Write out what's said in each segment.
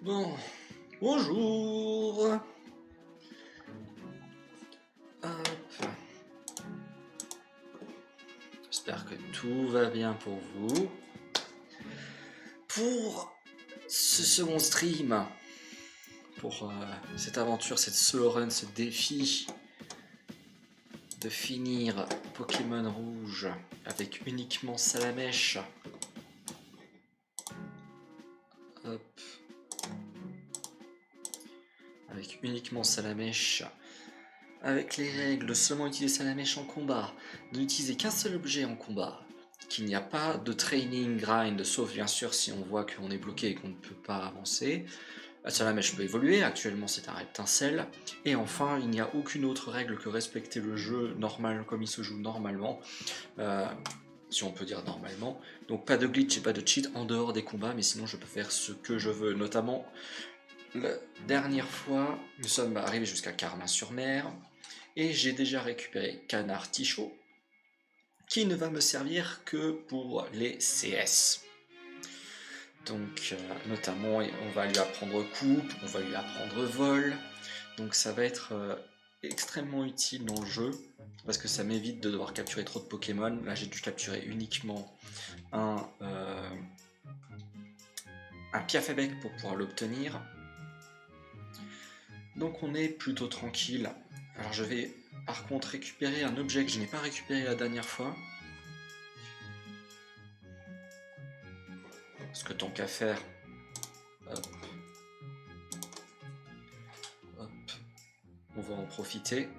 Bon, bonjour. Hop. J'espère que tout va bien pour vous. Pour ce second stream, pour cette aventure, cette solo run, ce défi de finir Pokémon Rouge avec uniquement Salamèche. Hop. Avec uniquement Salamèche. Avec les règles, seulement utiliser Salamèche en combat, ne n'utiliser qu'un seul objet en combat, qu'il n'y a pas de training grind, sauf bien sûr si on voit qu'on est bloqué et qu'on ne peut pas avancer. La Salamèche peut évoluer, actuellement c'est un reptincelle. Et enfin, il n'y a aucune autre règle que respecter le jeu normal comme il se joue normalement. Si on peut dire normalement. Donc pas de glitch et pas de cheat en dehors des combats, mais sinon je peux faire ce que je veux, notamment la dernière fois, nous sommes arrivés jusqu'à Carmin-sur-Mer. Et j'ai déjà récupéré Canard Tichot, qui ne va me servir que pour les CS. Donc notamment on va lui apprendre coupe, on va lui apprendre vol. Donc ça va être extrêmement utile dans le jeu, parce que ça m'évite de devoir capturer trop de Pokémon. Là j'ai dû capturer uniquement un Piafébec pour pouvoir l'obtenir. Donc on est plutôt tranquille. Alors je vais par contre récupérer un objet que je n'ai pas récupéré la dernière fois. Parce que tant qu'à faire, hop, hop, on va en profiter.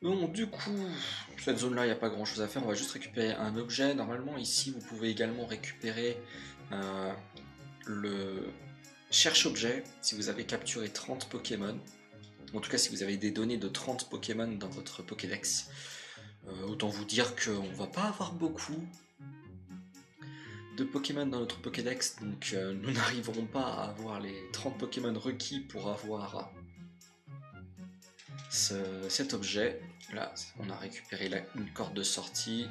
Bon, du coup, cette zone-là, il n'y a pas grand-chose à faire. On va juste récupérer un objet. Normalement, ici, vous pouvez également récupérer le cherche-objet si vous avez capturé 30 Pokémon. En tout cas, si vous avez des données de 30 Pokémon dans votre Pokédex. Autant vous dire qu'on ne va pas avoir beaucoup de Pokémon dans notre Pokédex, donc nous n'arriverons pas à avoir les 30 Pokémon requis pour avoir cet objet. Là, on a récupéré une corde de sortie.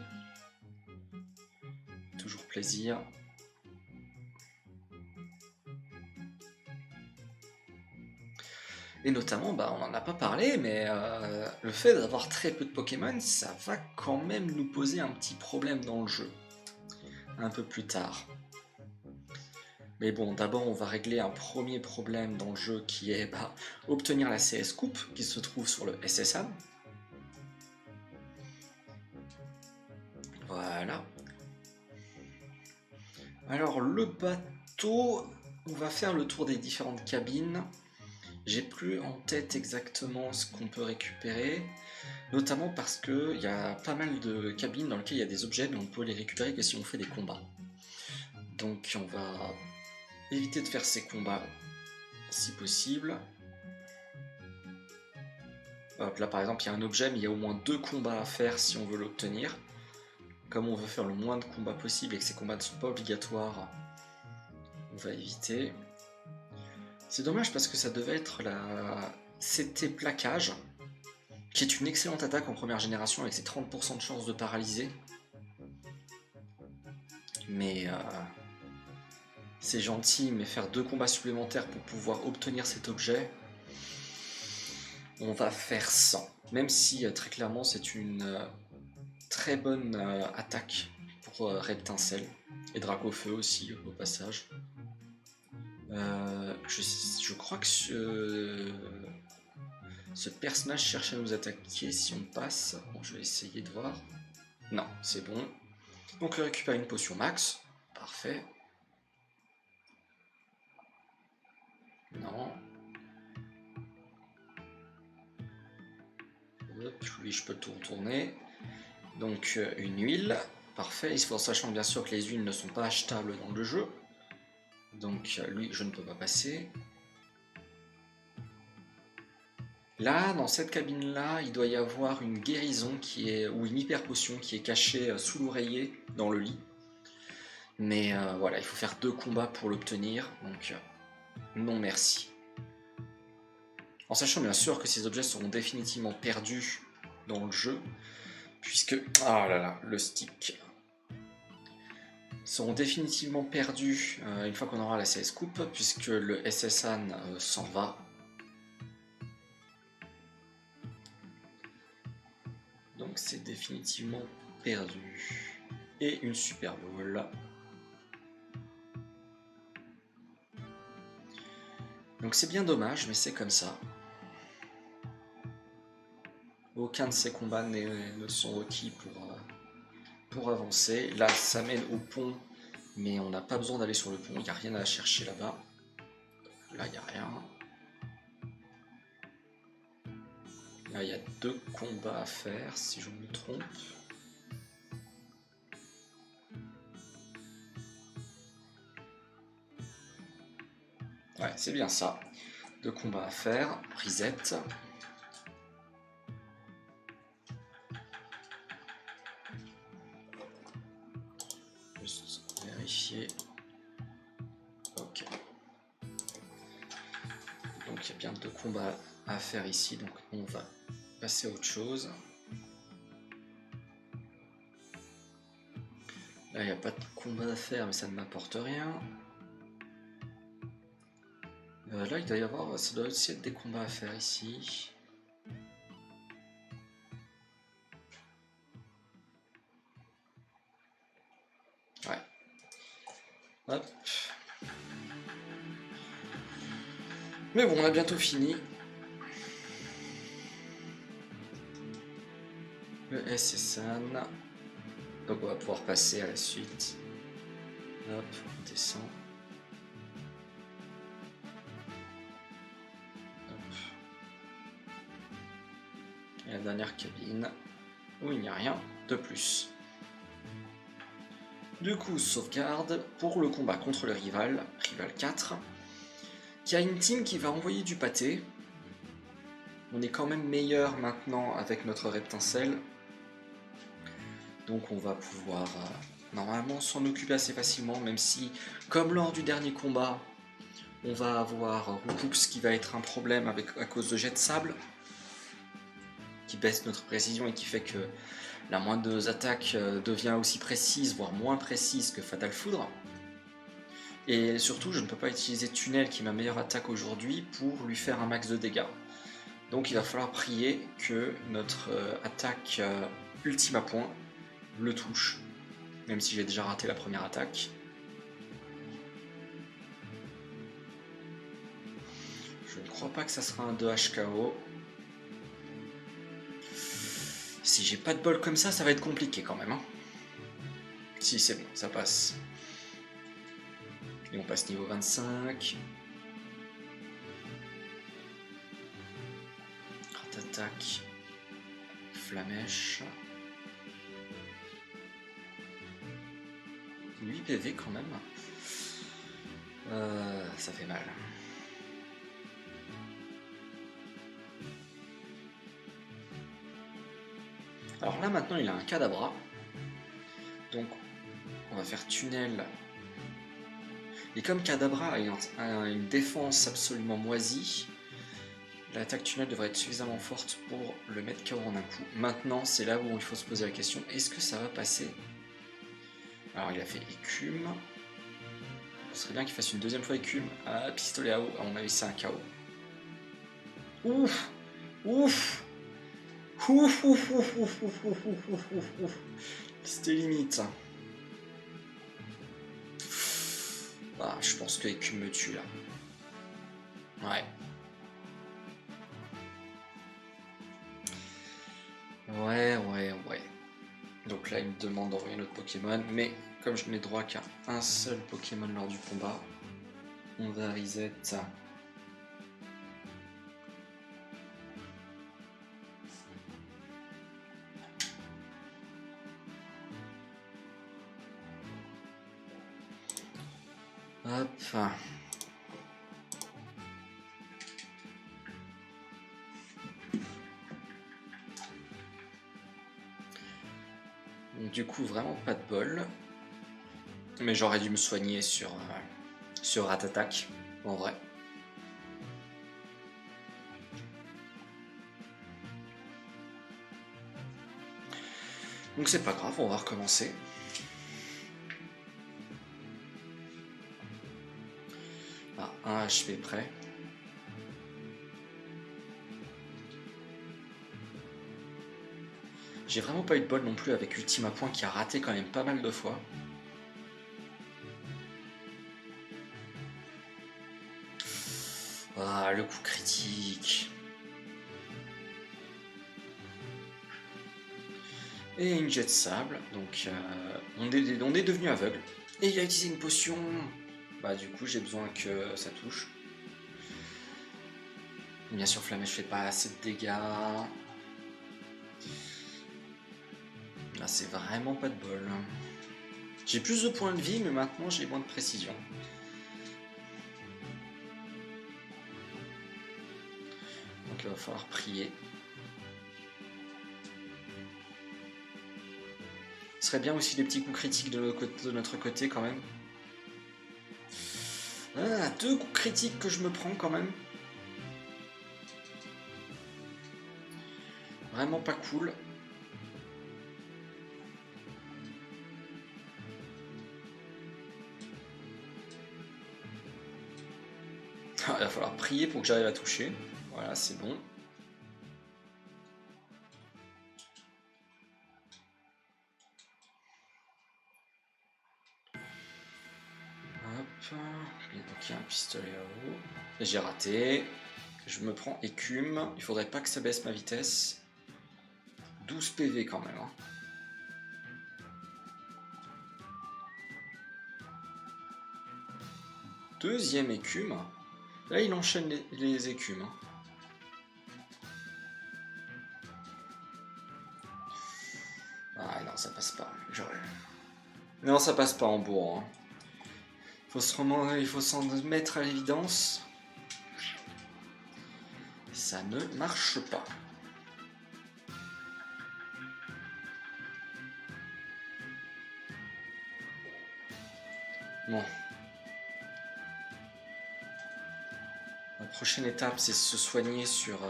Toujours plaisir. Et notamment, on n'en a pas parlé, mais le fait d'avoir très peu de Pokémon, ça va quand même nous poser un petit problème dans le jeu. Un peu plus tard. Mais bon, d'abord on va régler un premier problème dans le jeu qui est obtenir la CS Coupe qui se trouve sur le SSA. Voilà. Alors le bateau, on va faire le tour des différentes cabines. J'ai plus en tête exactement ce qu'on peut récupérer, notamment parce qu'il y a pas mal de cabines dans lesquelles il y a des objets, mais on peut les récupérer que si on fait des combats. Donc on va éviter de faire ces combats si possible. Hop, là par exemple il y a un objet, mais il y a au moins 2 combats à faire si on veut l'obtenir. Comme on veut faire le moins de combats possible et que ces combats ne sont pas obligatoires, on va éviter. C'est dommage parce que ça devait être la CT plaquage, qui est une excellente attaque en première génération avec ses 30% de chance de paralyser. Mais c'est gentil, mais faire 2 combats supplémentaires pour pouvoir obtenir cet objet, on va faire 100. Même si très clairement c'est une très bonne attaque pour Reptincelle et Dracofeu aussi au passage. Je crois que ce personnage cherche à nous attaquer si on passe. Bon, je vais essayer de voir. Non, c'est bon. Donc on récupère une potion max. Parfait. Non. Hop, lui je peux tout retourner. Donc une huile. Parfait. Il faut sachant bien sûr que les huiles ne sont pas achetables dans le jeu. Donc lui je ne peux pas passer. Là, dans cette cabine-là, il doit y avoir une guérison ou une hyper potion qui est cachée sous l'oreiller dans le lit. Mais voilà, il faut faire 2 combats pour l'obtenir, donc non merci. En sachant bien sûr que ces objets seront définitivement perdus dans le jeu, puisque, ah là là, le stick, seront définitivement perdus une fois qu'on aura la CS Coupe, puisque le SSN s'en va. Donc c'est définitivement perdu. Et une Super Bowl. Donc c'est bien dommage, mais c'est comme ça. Aucun de ces combats ne sont requis pour avancer. Là, ça mène au pont, mais on n'a pas besoin d'aller sur le pont, il n'y a rien à chercher là-bas. Là, il n'y a rien. Là, il y a 2 combats à faire, si je me trompe. Ouais, c'est bien ça. 2 combats à faire. Reset. Juste vérifier. Ok. Donc il y a bien 2 combats à faire ici, donc on va passer à autre chose. Là, il n'y a pas de combat à faire, mais ça ne m'apporte rien. Là, il doit y avoir, ça doit aussi être des combats à faire ici. Ouais. Hop. Mais bon, on a bientôt fini. Le SSN. Donc on va pouvoir passer à la suite. Hop, on descend. Hop. Et la dernière cabine, où il n'y a rien de plus. Du coup, sauvegarde pour le combat contre le rival 4, qui a une team qui va envoyer du pâté. On est quand même meilleur maintenant avec notre reptincelle. Donc on va pouvoir normalement s'en occuper assez facilement, même si, comme lors du dernier combat, on va avoir Rupux qui va être un problème à cause de jet de sable, qui baisse notre précision et qui fait que la moindre attaque devient aussi précise, voire moins précise que Fatal Foudre. Et surtout, je ne peux pas utiliser Tunnel, qui est ma meilleure attaque aujourd'hui, pour lui faire un max de dégâts. Donc il va falloir prier que notre attaque ultime à point le touche, même si j'ai déjà raté la première attaque. Je ne crois pas que ça sera un 2 HKO. Si j'ai pas de bol comme ça va être compliqué quand même. Hein. Si, c'est bon, ça passe. Et on passe niveau 25. Attaque. Flamèche. 8 PV quand même. Ça fait mal. Alors là maintenant il a un Kadabra. Donc on va faire Tunnel. Et comme Kadabra a une défense absolument moisie, l'attaque Tunnel devrait être suffisamment forte pour le mettre KO en un coup. Maintenant c'est là où il faut se poser la question, est-ce que ça va passer? Alors il a fait écume. Ce serait bien qu'il fasse une deuxième fois écume. Ah, pistolet à eau, à mon avis c'est un KO. Ouf! Ouf! Ouf, ouf, ouf, ouf, ouf, ouf, ouf, ouf, ouf, ouf. C'était limite. Ah, je pense que écume me tue là. Ouais. Ouais. Donc là, il me demande d'envoyer un autre Pokémon, mais comme je n'ai droit qu'à un seul Pokémon lors du combat, on va reset. Hop. Du coup, vraiment pas de bol. Mais j'aurais dû me soigner sur Rat Attack, en vrai. Donc c'est pas grave, on va recommencer. Ah, un HP près. J'ai vraiment pas eu de bol non plus avec Ultima Point qui a raté quand même pas mal de fois. Ah, le coup critique. Et une jet de sable, donc on est devenu aveugle. Et il a utilisé une potion. Bah du coup j'ai besoin que ça touche. Bien sûr Flamèche fait pas assez de dégâts. Là c'est vraiment pas de bol. J'ai plus de points de vie mais maintenant j'ai moins de précision. Donc il va falloir prier. Ce serait bien aussi des petits coups critiques de notre côté quand même. Ah, 2 coups critiques que je me prends quand même. Vraiment pas cool. Ah, il va falloir prier pour que j'arrive à toucher. Voilà, c'est bon. Hop. Ok, un pistolet à eau. J'ai raté. Je me prends écume. Il faudrait pas que ça baisse ma vitesse. 12 PV quand même. Hein. Deuxième écume. Là, il enchaîne les écumes. Hein. Ah non, ça passe pas. Non, ça passe pas en bourre. Hein. Il faut s'en mettre à l'évidence. Ça ne marche pas. Bon. La prochaine étape, c'est se soigner sur...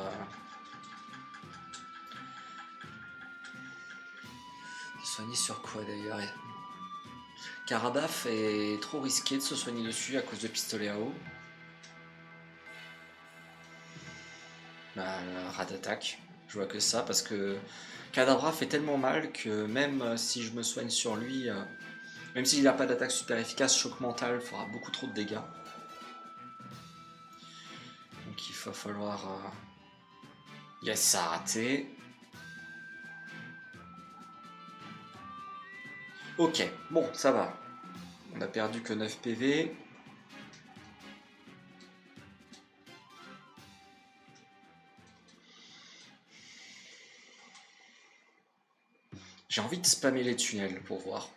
Se soigner sur quoi d'ailleurs? Karabaf est trop risqué de se soigner dessus à cause de pistolet à eau. Bah, rat d'attaque. Je vois que ça parce que Kadabra fait tellement mal que même si je me soigne sur lui, même s'il n'a pas d'attaque super efficace, choc mental fera beaucoup trop de dégâts. Donc il va falloir... Yes, ça a raté. Ok, bon, ça va. On a perdu que 9 PV. J'ai envie de spammer les tunnels pour voir.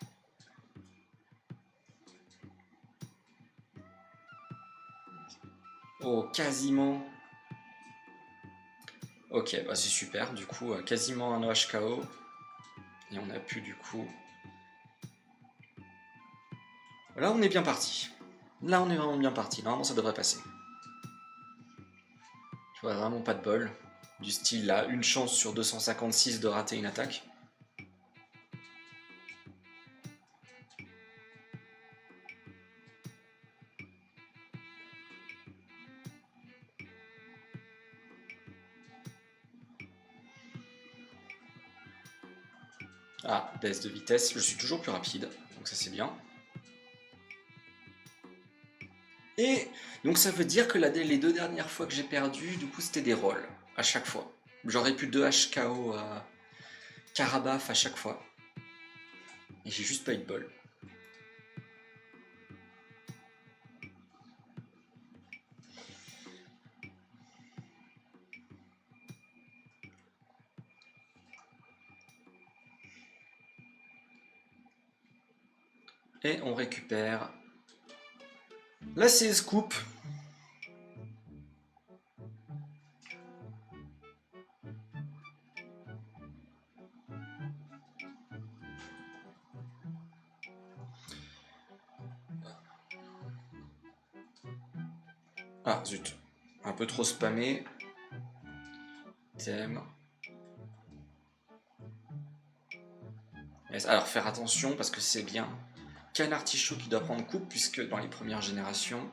Oh, quasiment. Ok, bah c'est super. Du coup, quasiment un OHKO. Et on a pu du coup... Là, on est bien parti. Là, on est vraiment bien parti. Normalement, ça devrait passer. Je vois vraiment pas de bol. Du style, là, une chance sur 256 de rater une attaque. Ah, baisse de vitesse. Je suis toujours plus rapide. Donc ça, c'est bien. Et donc ça veut dire que les 2 dernières fois que j'ai perdu, du coup, c'était des rolls. À chaque fois. J'aurais pu 2 HKO à Karabaf à chaque fois. Et j'ai juste pas eu de bol. Et on récupère la CS Coupe. Ah zut, un peu trop spammé. Thème. Alors faire attention parce que c'est bien qu'un artichaut qui doit prendre coupe, puisque dans les premières générations,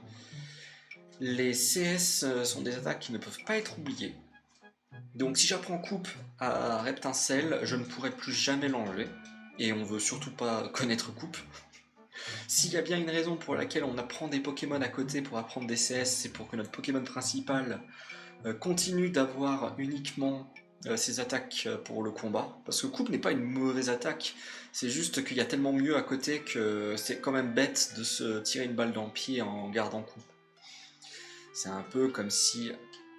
les CS sont des attaques qui ne peuvent pas être oubliées. Donc si j'apprends coupe à Reptincelle, je ne pourrai plus jamais l'enlever. Et on veut surtout pas connaître coupe. S'il y a bien une raison pour laquelle on apprend des Pokémon à côté pour apprendre des CS, c'est pour que notre Pokémon principal continue d'avoir uniquement ses attaques pour le combat. Parce que coupe n'est pas une mauvaise attaque, c'est juste qu'il y a tellement mieux à côté que c'est quand même bête de se tirer une balle dans le pied en gardant coupe. C'est un peu comme si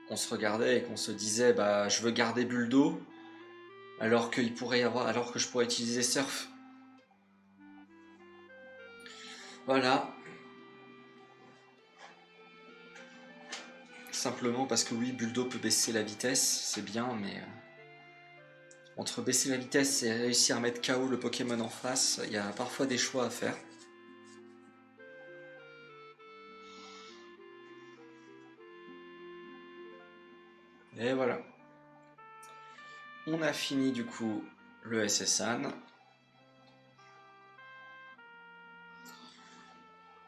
on se regardait et qu'on se disait bah je veux garder bulle d'eau alors que je pourrais utiliser surf. Voilà. Simplement parce que oui, bulle d'eau peut baisser la vitesse, c'est bien, mais entre baisser la vitesse et réussir à mettre KO le Pokémon en face, il y a parfois des choix à faire. Et voilà. On a fini du coup le SSN.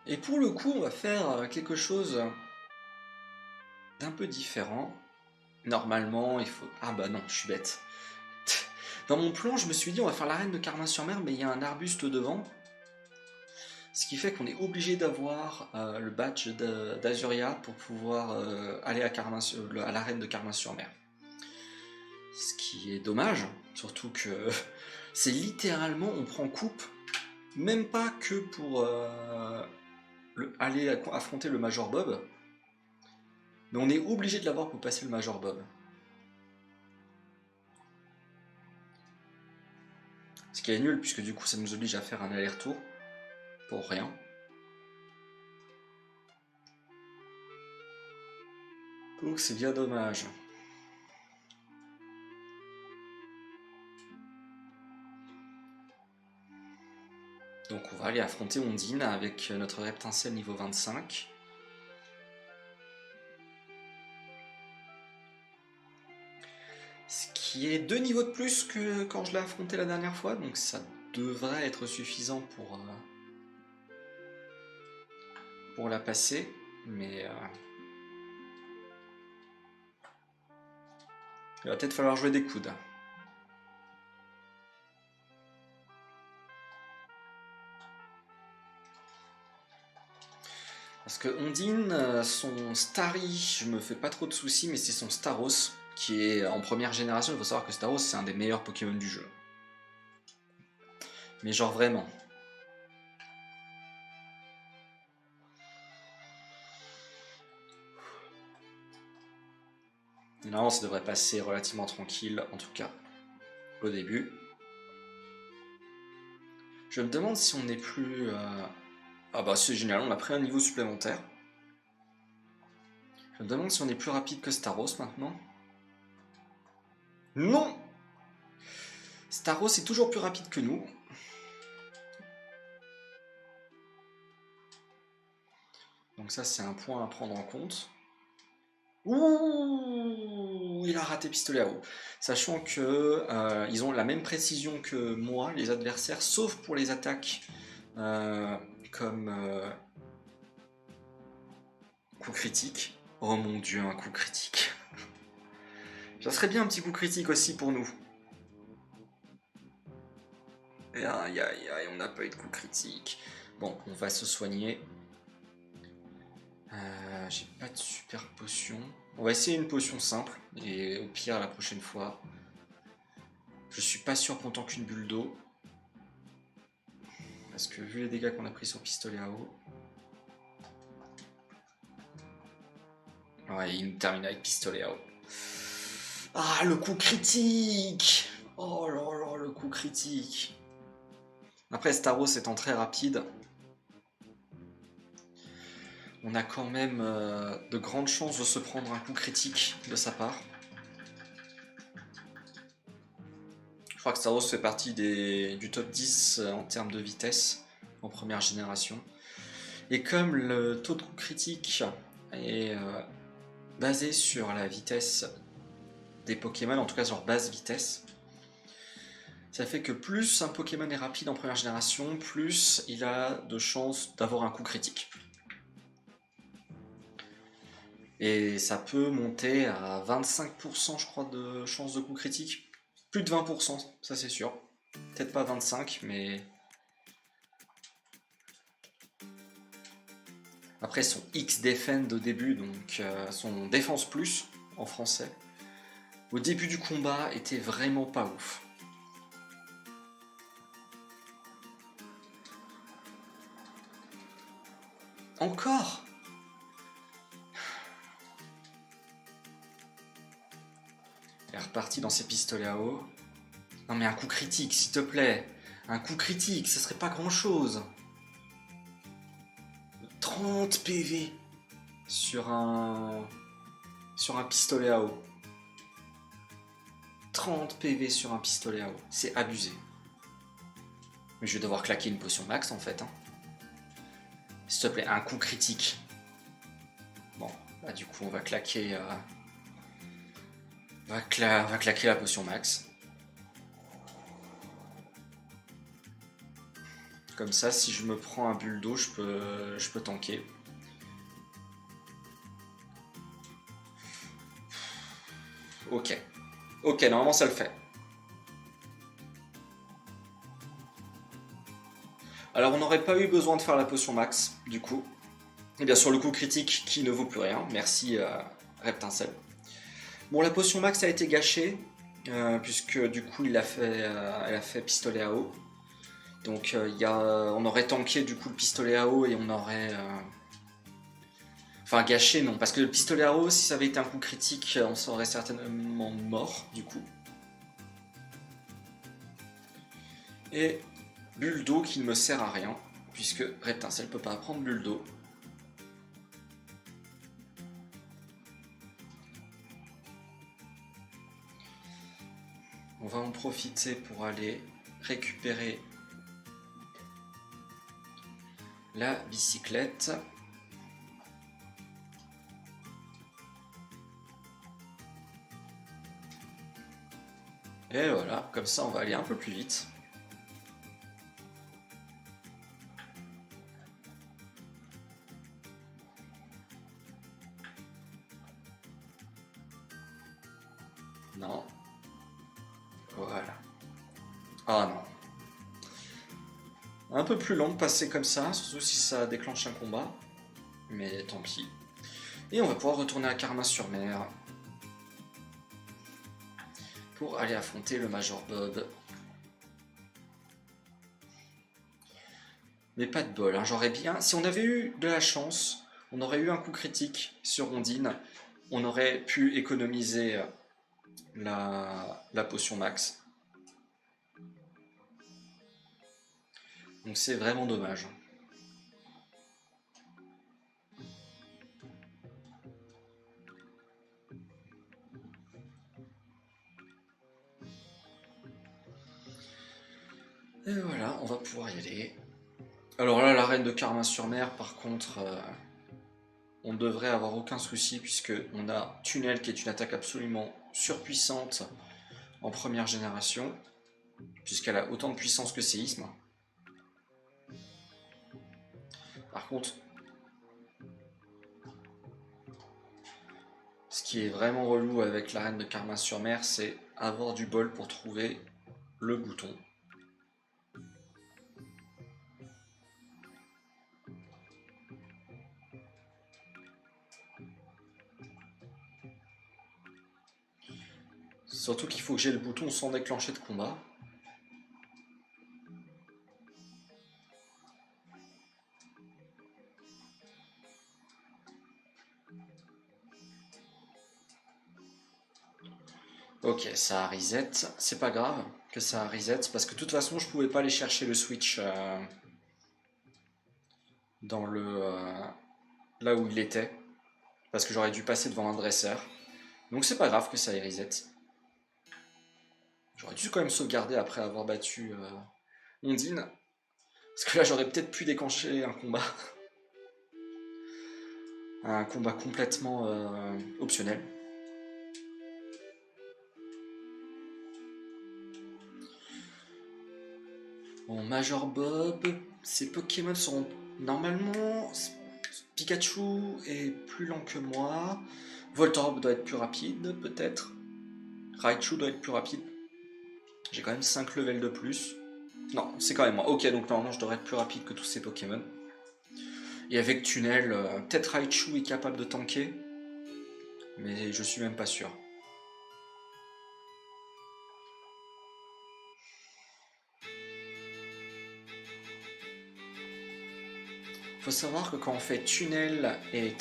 Et pour le coup, on va faire quelque chose d'un peu différent. Normalement, il faut... Ah bah non, je suis bête. Dans mon plan, je me suis dit on va faire l'arène de Carmin-sur-Mer, mais il y a un arbuste devant. Ce qui fait qu'on est obligé d'avoir le badge d'Azuria pour pouvoir aller à l'arène de Carmin-sur-Mer. Ce qui est dommage, surtout que c'est littéralement, on prend coupe, même pas que pour aller affronter le Major Bob, mais on est obligé de l'avoir pour passer le Major Bob. Ce qui est nul, puisque du coup ça nous oblige à faire un aller-retour, pour rien. Donc c'est bien dommage. Donc on va aller affronter Ondine avec notre Reptincelle niveau 25. Ce qui est 2 niveaux de plus que quand je l'ai affronté la dernière fois, donc ça devrait être suffisant pour la passer, mais il va peut-être falloir jouer des coudes. Parce que Ondine, son Starry, je me fais pas trop de soucis, mais c'est son Staros, qui est en première génération. Il faut savoir que Staros, c'est un des meilleurs Pokémon du jeu. Mais genre vraiment. Normalement, ça devrait passer relativement tranquille, en tout cas, au début. Je me demande si on n'est plus... Ah bah c'est génial, on a pris un niveau supplémentaire. Je me demande si on est plus rapide que Staros maintenant. Non! Staros est toujours plus rapide que nous. Donc ça c'est un point à prendre en compte. Ouh, il a raté pistolet à eau. Sachant que ils ont la même précision que moi, les adversaires, sauf pour les attaques comme coup critique. Oh mon dieu, un coup critique. Ça serait bien un petit coup critique aussi pour nous. Et aïe aïe aïe, on n'a pas eu de coup critique. Bon, on va se soigner. J'ai pas de super potion. On va essayer une potion simple. Et au pire, la prochaine fois, je suis pas sûr qu'on tanque une bulle d'eau. Parce que vu les dégâts qu'on a pris sur pistolet à eau. Ouais, il nous termine avec pistolet à eau. Ah, le coup critique! Oh là là, le coup critique! Après, Staros étant très rapide, on a quand même de grandes chances de se prendre un coup critique de sa part. Je crois que Staros fait partie du top 10 en termes de vitesse en première génération. Et comme le taux de coup critique est basé sur la vitesse des Pokémon, en tout cas sur basse vitesse, Ça fait que plus un Pokémon est rapide en première génération, plus il a de chances d'avoir un coup critique. Et ça peut monter à 25% je crois de chance de coup critique. Plus de 20%, ça c'est sûr. Peut-être pas 25, mais... Après son X-Defend au début, donc son Défense Plus en français, au début du combat était vraiment pas ouf. Encore? Il est reparti dans ses pistolets à eau. Non mais un coup critique, s'il te plaît. Un coup critique, ça serait pas grand chose. 30 PV sur un pistolet à eau. 30 PV sur un pistolet à eau, c'est abusé. Mais je vais devoir claquer une potion max en fait. Hein. S'il te plaît, un coup critique. Bon, bah du coup on va claquer... on va claquer la potion max. Comme ça, si je me prends un bulle d'eau, je peux tanker. Ok. Ok, normalement ça le fait. Alors on n'aurait pas eu besoin de faire la potion max, du coup. Et bien sûr le coup critique qui ne vaut plus rien. Merci Reptincelle. Bon, la potion max a été gâchée, puisque du coup elle a fait pistolet à eau. Donc on aurait tanké du coup le pistolet à eau et on aurait... Enfin gâché non, parce que le pistolet à eau, si ça avait été un coup critique, on serait certainement mort du coup. Et bulle d'eau qui ne me sert à rien, puisque Reptincelle ne peut pas prendre bulle d'eau. On va en profiter pour aller récupérer la bicyclette. Et voilà, comme ça on va aller un peu plus vite. Non. Voilà. Ah non. Un peu plus long de passer comme ça, surtout si ça déclenche un combat. Mais tant pis. Et on va pouvoir retourner à Carmin-sur-Mer pour aller affronter le Major Bob. Mais pas de bol, hein. J'aurais bien... Si on avait eu de la chance, on aurait eu un coup critique sur Ondine, on aurait pu économiser la potion max. Donc c'est vraiment dommage. Et voilà, on va pouvoir y aller. Alors là, l'arène de Carmin-sur-Mer, par contre, on ne devrait avoir aucun souci, puisque on a Tunnel qui est une attaque absolument surpuissante en première génération, puisqu'elle a autant de puissance que Séisme. Par contre, ce qui est vraiment relou avec l'arène de Carmin-sur-Mer, c'est avoir du bol pour trouver le bouton. Surtout qu'il faut que j'ai le bouton sans déclencher de combat. Ok, ça a reset. C'est pas grave que ça a reset, parce que de toute façon, je pouvais pas aller chercher le switch dans là où il était, parce que j'aurais dû passer devant un dresseur. Donc c'est pas grave que ça ait reset. J'aurais dû quand même sauvegarder après avoir battu Ondine, parce que là j'aurais peut-être pu déclencher un combat. Un combat complètement optionnel. Bon, Major Bob, ces Pokémon sont normalement... Pikachu est plus lent que moi. Voltorb doit être plus rapide, peut-être. Raichu doit être plus rapide. J'ai quand même 5 levels de plus. Non, c'est quand même moi. Ok, donc normalement je devrais être plus rapide que tous ces Pokémon. Et avec Tunnel, peut-être Raichu est capable de tanker. Mais je suis même pas sûr. Faut savoir que quand on fait Tunnel et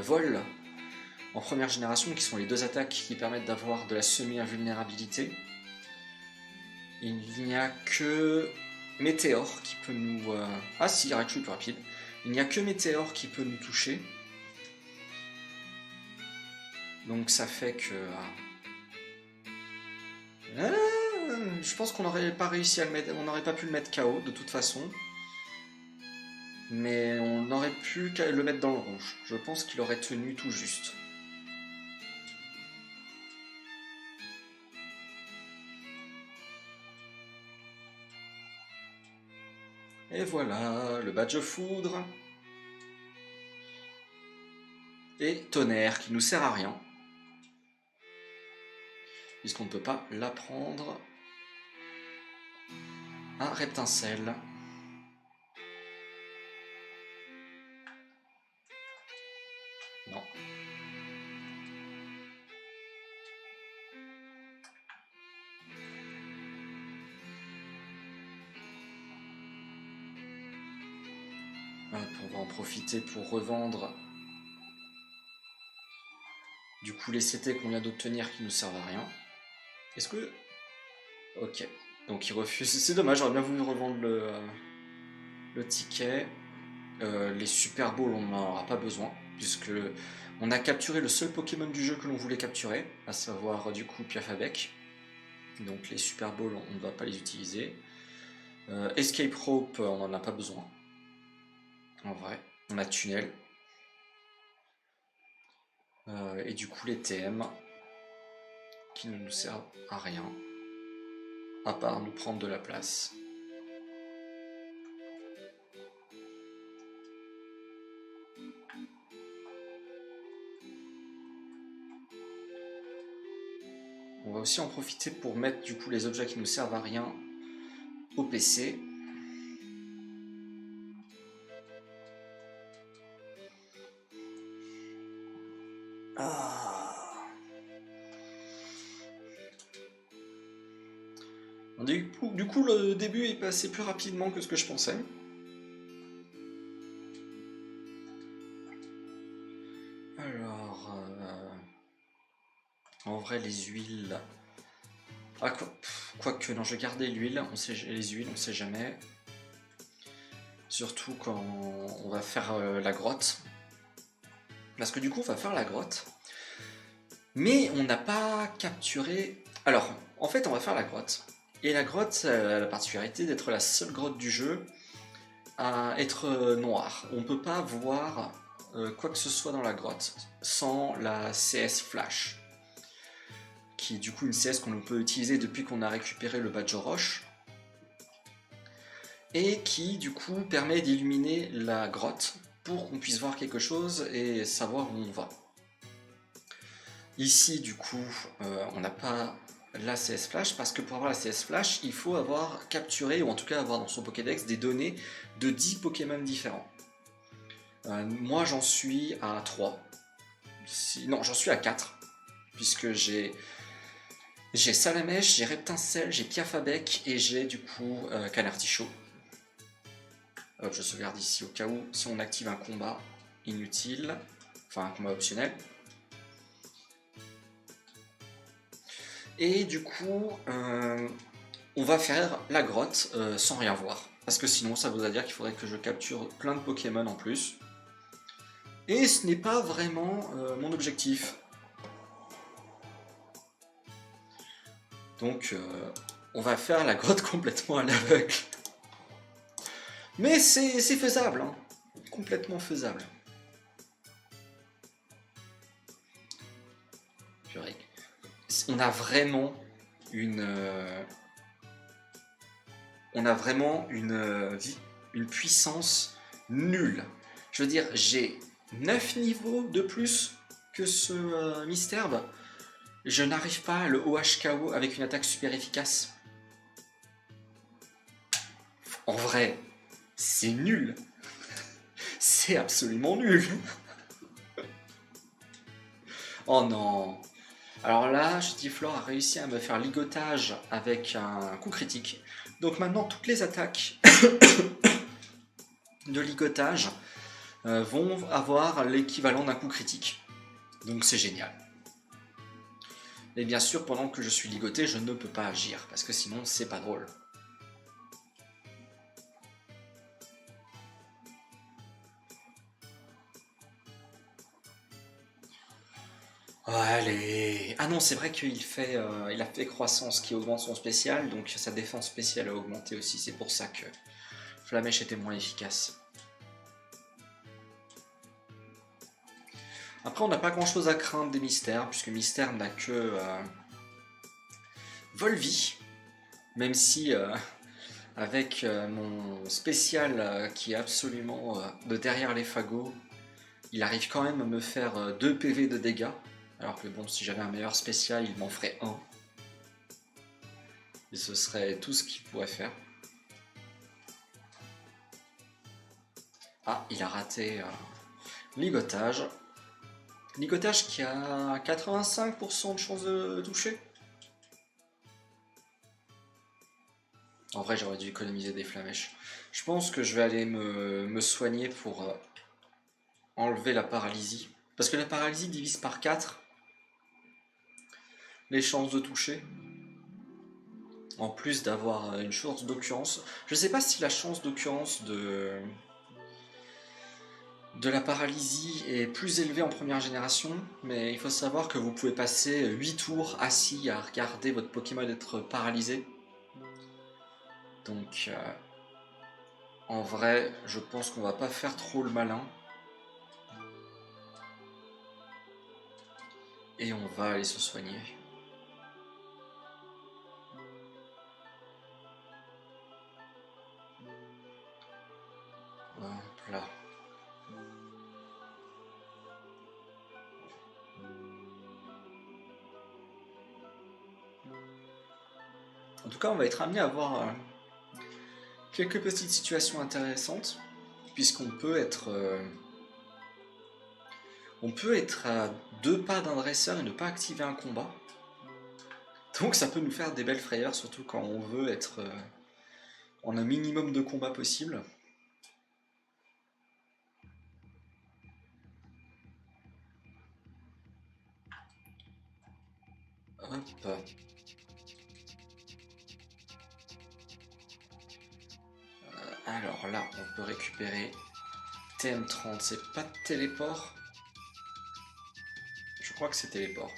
Vol en première génération, qui sont les deux attaques qui permettent d'avoir de la semi-invulnérabilité, il n'y a que Météor qui peut nous... Ah si, Raichu est plus rapide. Il n'y a que Météor qui peut nous toucher. Donc ça fait que... je pense qu'on n'aurait pas réussi à le mettre... On n'aurait pas pu le mettre KO de toute façon. Mais on aurait pu le mettre dans le rouge. Je pense qu'il aurait tenu tout juste. Et voilà, le badge foudre. Et tonnerre qui nous sert à rien. Puisqu'on ne peut pas l'apprendre. Un reptincelle. Non. On va en profiter pour revendre du coup les CT qu'on vient d'obtenir qui nous servent à rien. Est-ce que... Ok. Donc il refuse. C'est dommage, j'aurais bien voulu revendre le ticket. Les Super Balls, on n'en aura pas besoin, puisque on a capturé le seul Pokémon du jeu que l'on voulait capturer, à savoir du coup Piafabec. Donc les Super Balls, on ne va pas les utiliser. Escape Rope, on n'en a pas besoin. En vrai, on a Tunnel. Et du coup les TM, qui ne nous servent à rien, à part nous prendre de la place. On va aussi en profiter pour mettre du coup les objets qui nous servent à rien au PC. Du coup, le début est passé plus rapidement que ce que je pensais. Alors, en vrai, les huiles... Ah, quoique, non, je vais garder l'huile, les huiles, on sait jamais. Surtout quand on va faire la grotte. Parce que du coup, on va faire la grotte. Mais on n'a pas capturé... Alors, en fait, on va faire la grotte. Et la grotte a la particularité d'être la seule grotte du jeu à être noire. On ne peut pas voir quoi que ce soit dans la grotte sans la CS Flash, qui est du coup une CS qu'on peut utiliser depuis qu'on a récupéré le badge roche, et qui du coup permet d'illuminer la grotte pour qu'on puisse voir quelque chose et savoir où on va. Ici du coup on n'a pas la CS Flash, parce que pour avoir la CS Flash, il faut avoir capturé, ou en tout cas avoir dans son Pokédex, des données de 10 Pokémon différents. Moi j'en suis à 3. Non, j'en suis à 4. Puisque j'ai Salamèche, j'ai Reptincelle, j'ai Piafabec et j'ai du coup Canartichaud. Hop, je sauvegarde ici au cas où si on active un combat inutile, enfin un combat optionnel. Et du coup, on va faire la grotte sans rien voir. Parce que sinon, ça voudrait dire qu'il faudrait que je capture plein de Pokémon en plus. Et ce n'est pas vraiment mon objectif. Donc, on va faire la grotte complètement à l'aveugle. Mais c'est faisable, hein. Complètement faisable. On a vraiment une on a vraiment une puissance nulle. Je veux dire, j'ai 9 niveaux de plus que ce Misterbe. Je n'arrive pas à le OHKO avec une attaque super efficace. En vrai, c'est nul. C'est absolument nul. Oh non. Alors là, Chutiflore a réussi à me faire ligotage avec un coup critique. Donc maintenant, toutes les attaques de ligotage vont avoir l'équivalent d'un coup critique. Donc c'est génial. Et bien sûr, pendant que je suis ligoté, je ne peux pas agir, parce que sinon, c'est pas drôle. Allez. Ah non, c'est vrai qu'il il a fait croissance qui augmente son spécial, donc sa défense spéciale a augmenté aussi. C'est pour ça que Flamèche était moins efficace. Après, on n'a pas grand chose à craindre des mystères, puisque Mystère n'a que Volvi, même si avec mon spécial qui est absolument de derrière les fagots, il arrive quand même à me faire 2 PV de dégâts, alors que bon, si j'avais un meilleur spécial, il m'en ferait 1. Et ce serait tout ce qu'il pourrait faire. Ah, il a raté ligotage. Ligotage qui a 85% de chance de toucher. En vrai, j'aurais dû économiser des flamèches. Je pense que je vais aller me soigner pour enlever la paralysie. Parce que la paralysie divise par 4 les chances de toucher. En plus d'avoir une chance d'occurrence. Je sais pas si la chance d'occurrence de la paralysie est plus élevée en première génération, mais il faut savoir que vous pouvez passer 8 tours assis à regarder votre Pokémon être paralysé. Donc, en vrai, je pense qu'on va pas faire trop le malin. Et on va aller se soigner. Hop là. En tout cas, on va être amené à voir quelques petites situations intéressantes, puisqu'on peut être... on peut être à 2 pas d'un dresseur et ne pas activer un combat. Donc ça peut nous faire des belles frayeurs, surtout quand on veut être en un minimum de combat possible. Hop. Alors là, on peut récupérer TM30. C'est pas de téléport? Je crois que c'est téléport.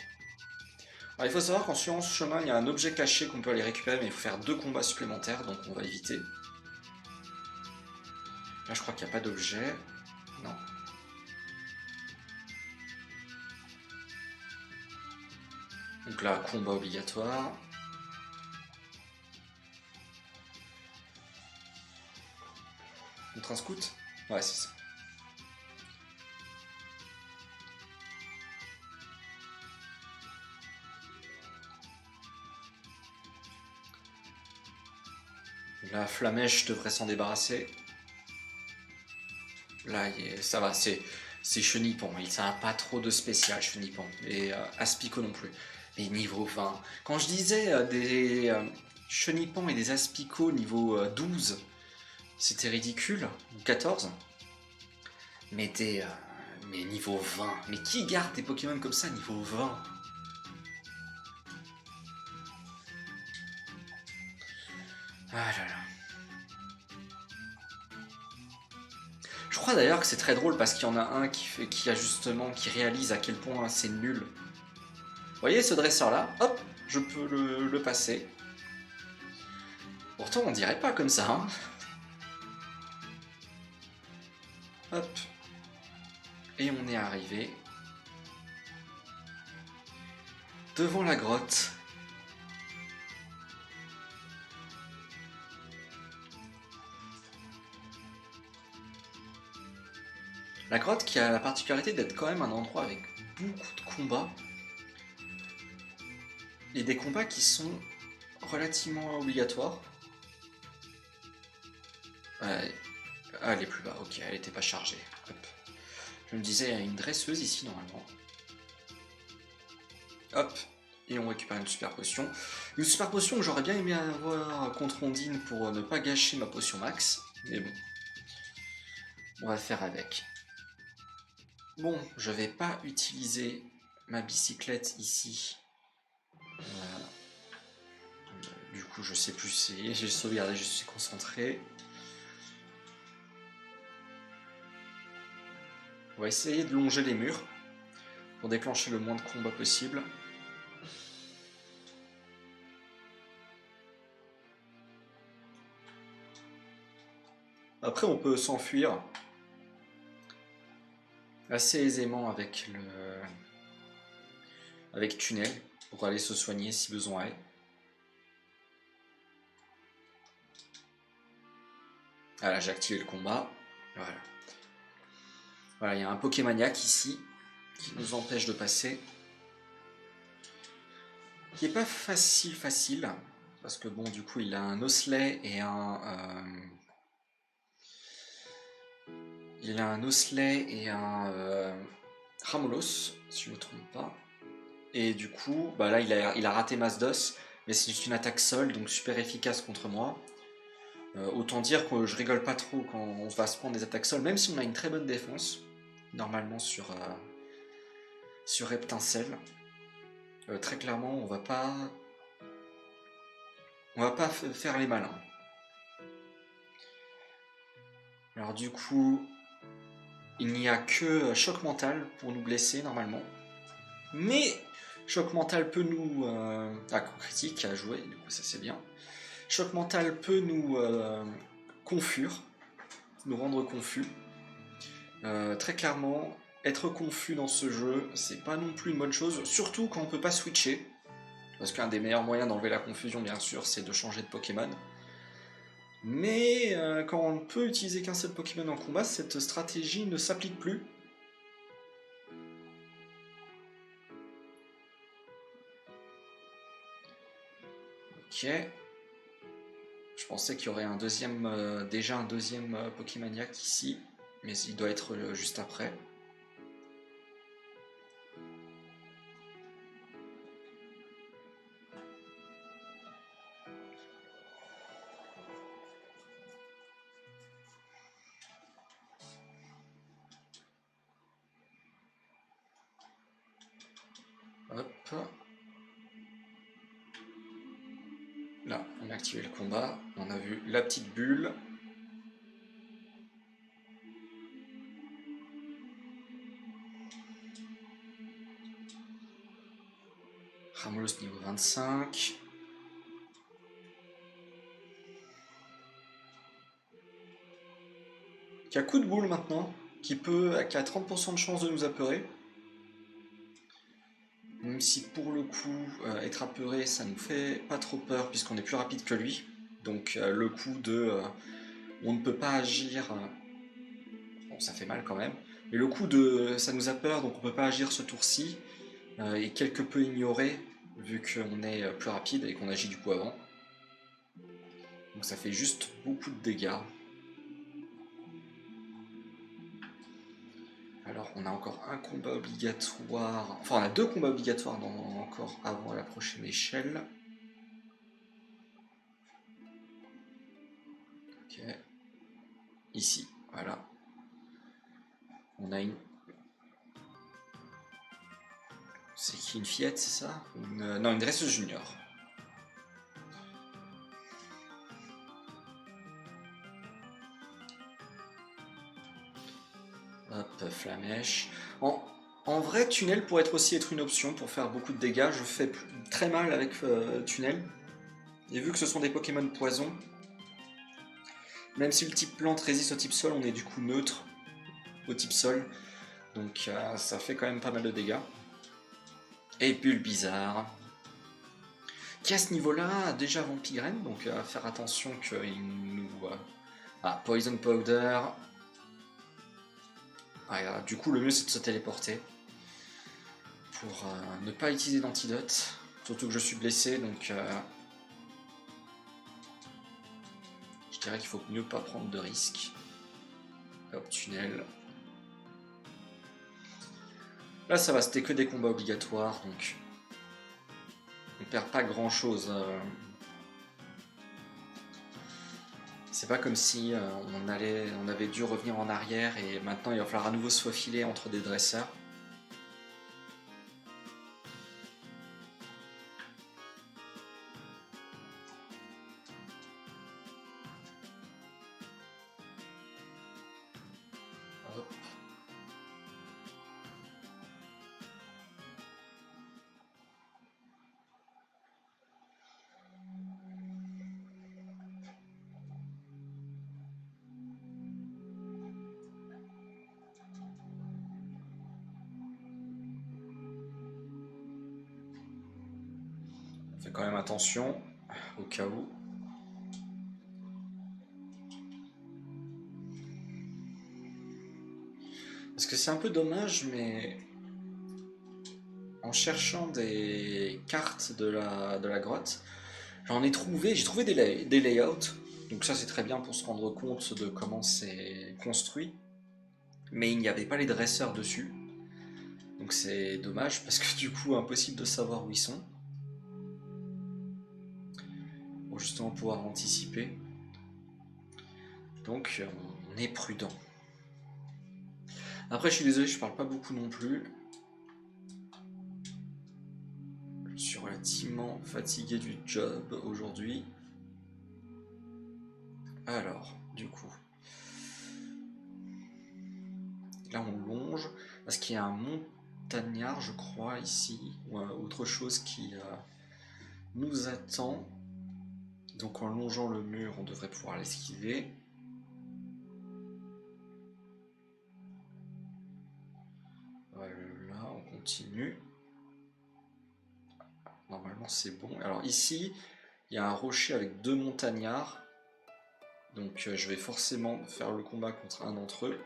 Alors, il faut savoir qu'en suivant ce chemin, il y a un objet caché qu'on peut aller récupérer, mais il faut faire 2 combats supplémentaires, donc on va éviter. Là, je crois qu'il n'y a pas d'objet. Non. Donc là, combat obligatoire. Contre un scout? Ouais, c'est ça. La flamèche devrait s'en débarrasser. Là, ça va, c'est Chenipan. Ça n'a pas trop de spécial, Chenipan. Et Aspico non plus. Mais niveau 20. Quand je disais des Chenipan et des Aspico niveau 12, c'était ridicule. Ou 14. Mais mais niveau 20. Mais qui garde des Pokémon comme ça niveau 20? Ah là là. Je crois d'ailleurs que c'est très drôle parce qu'il y en a un qui réalise à quel point c'est nul. Vous voyez ce dresseur là, hop, je peux le passer. Pourtant on dirait pas comme ça, hein. Hop. Et on est arrivé devant la grotte. La grotte qui a la particularité d'être quand même un endroit avec beaucoup de combats. Et des combats qui sont relativement obligatoires. Ah, elle est plus bas, ok, elle n'était pas chargée. Hop. Je me disais, il y a une dresseuse ici normalement. Hop, et on récupère une super potion. Une super potion que j'aurais bien aimé avoir contre Ondine pour ne pas gâcher ma potion max. Mais bon, on va faire avec. Bon, je vais pas utiliser ma bicyclette ici. Du coup, je sais plus si j'ai sauvegardé, je suis concentré. On va essayer de longer les murs pour déclencher le moins de combats possible. Après, on peut s'enfuir assez aisément avec tunnel pour aller se soigner si besoin est. Voilà, j'ai activé le combat. Voilà. Voilà, il y a un Pokémaniac ici qui nous empêche de passer. Qui est pas facile, parce que bon, du coup, il a un Osselet et un... il a un Osselet et un Ramolos, si je ne me trompe pas. Et du coup, bah là, il a raté Masdos, mais c'est juste une attaque sol, donc super efficace contre moi. Autant dire que je rigole pas trop quand on va se prendre des attaques sol, même si on a une très bonne défense, normalement sur Reptincelle. Très clairement, on va pas faire les malins. Alors du coup, il n'y a que choc mental pour nous blesser normalement. Mais choc mental peut nous... coup critique à jouer, du coup ça c'est bien. Choc mental peut nous nous rendre confus. Très clairement, être confus dans ce jeu, c'est pas non plus une bonne chose, surtout quand on peut pas switcher. Parce qu'un des meilleurs moyens d'enlever la confusion, bien sûr, c'est de changer de Pokémon. Mais quand on ne peut utiliser qu'un seul Pokémon en combat, cette stratégie ne s'applique plus. Ok. Je pensais qu'il y aurait déjà un deuxième Pokémaniac ici, mais il doit être juste après. Hop. Là, on a activé le combat, on a vu la petite bulle. Ramolos niveau 25. Qui a coup de boule maintenant, qui a 30% de chance de nous apeurer. Même si pour le coup, être apeuré, ça nous fait pas trop peur puisqu'on est plus rapide que lui. Donc le coup de... on ne peut pas agir... bon, ça fait mal quand même. Mais le coup de... ça nous a peur, donc on peut pas agir ce tour-ci. Est quelque peu ignoré, vu qu'on est plus rapide et qu'on agit du coup avant. Donc ça fait juste beaucoup de dégâts. Alors on a encore un combat obligatoire, enfin on a deux combats obligatoires encore avant la prochaine échelle. Ok. Ici, voilà. On a une... C'est qui, une fillette, c'est ça? Non, une dresseuse junior. Hop, flamèche. En vrai, tunnel pourrait aussi être une option pour faire beaucoup de dégâts. Je fais très mal avec tunnel. Et vu que ce sont des Pokémon poison, même si le type plante résiste au type sol, on est du coup neutre au type sol. Donc ça fait quand même pas mal de dégâts. Et bulle bizarre. Qui à ce niveau-là a déjà Vampigraine, donc faire attention qu'il nous... Poison Powder. Ah, du coup, le mieux c'est de se téléporter pour ne pas utiliser d'antidote. Surtout que je suis blessé, donc je dirais qu'il faut mieux pas prendre de risques. Hop, tunnel. Là, ça va, c'était que des combats obligatoires, donc on perd pas grand chose. C'est pas comme si on avait dû revenir en arrière et maintenant il va falloir à nouveau se faufiler entre des dresseurs. Hop. On fait quand même attention au cas où. Parce que c'est un peu dommage, mais en cherchant des cartes de la grotte, j'ai trouvé des layouts. Donc ça c'est très bien pour se rendre compte de comment c'est construit. Mais il n'y avait pas les dresseurs dessus. Donc c'est dommage parce que du coup impossible de savoir où ils sont. Pour justement pouvoir anticiper. Donc on est prudent. Après je suis désolé, je parle pas beaucoup non plus. Je suis relativement fatigué du job aujourd'hui. Alors, du coup. Là on longe. Parce qu'il y a un montagnard je crois ici. Ou autre chose qui nous attend. Donc en longeant le mur on devrait pouvoir l'esquiver. Voilà, on continue. Normalement c'est bon. Alors ici, il y a un rocher avec deux montagnards. Donc je vais forcément faire le combat contre un d'entre eux.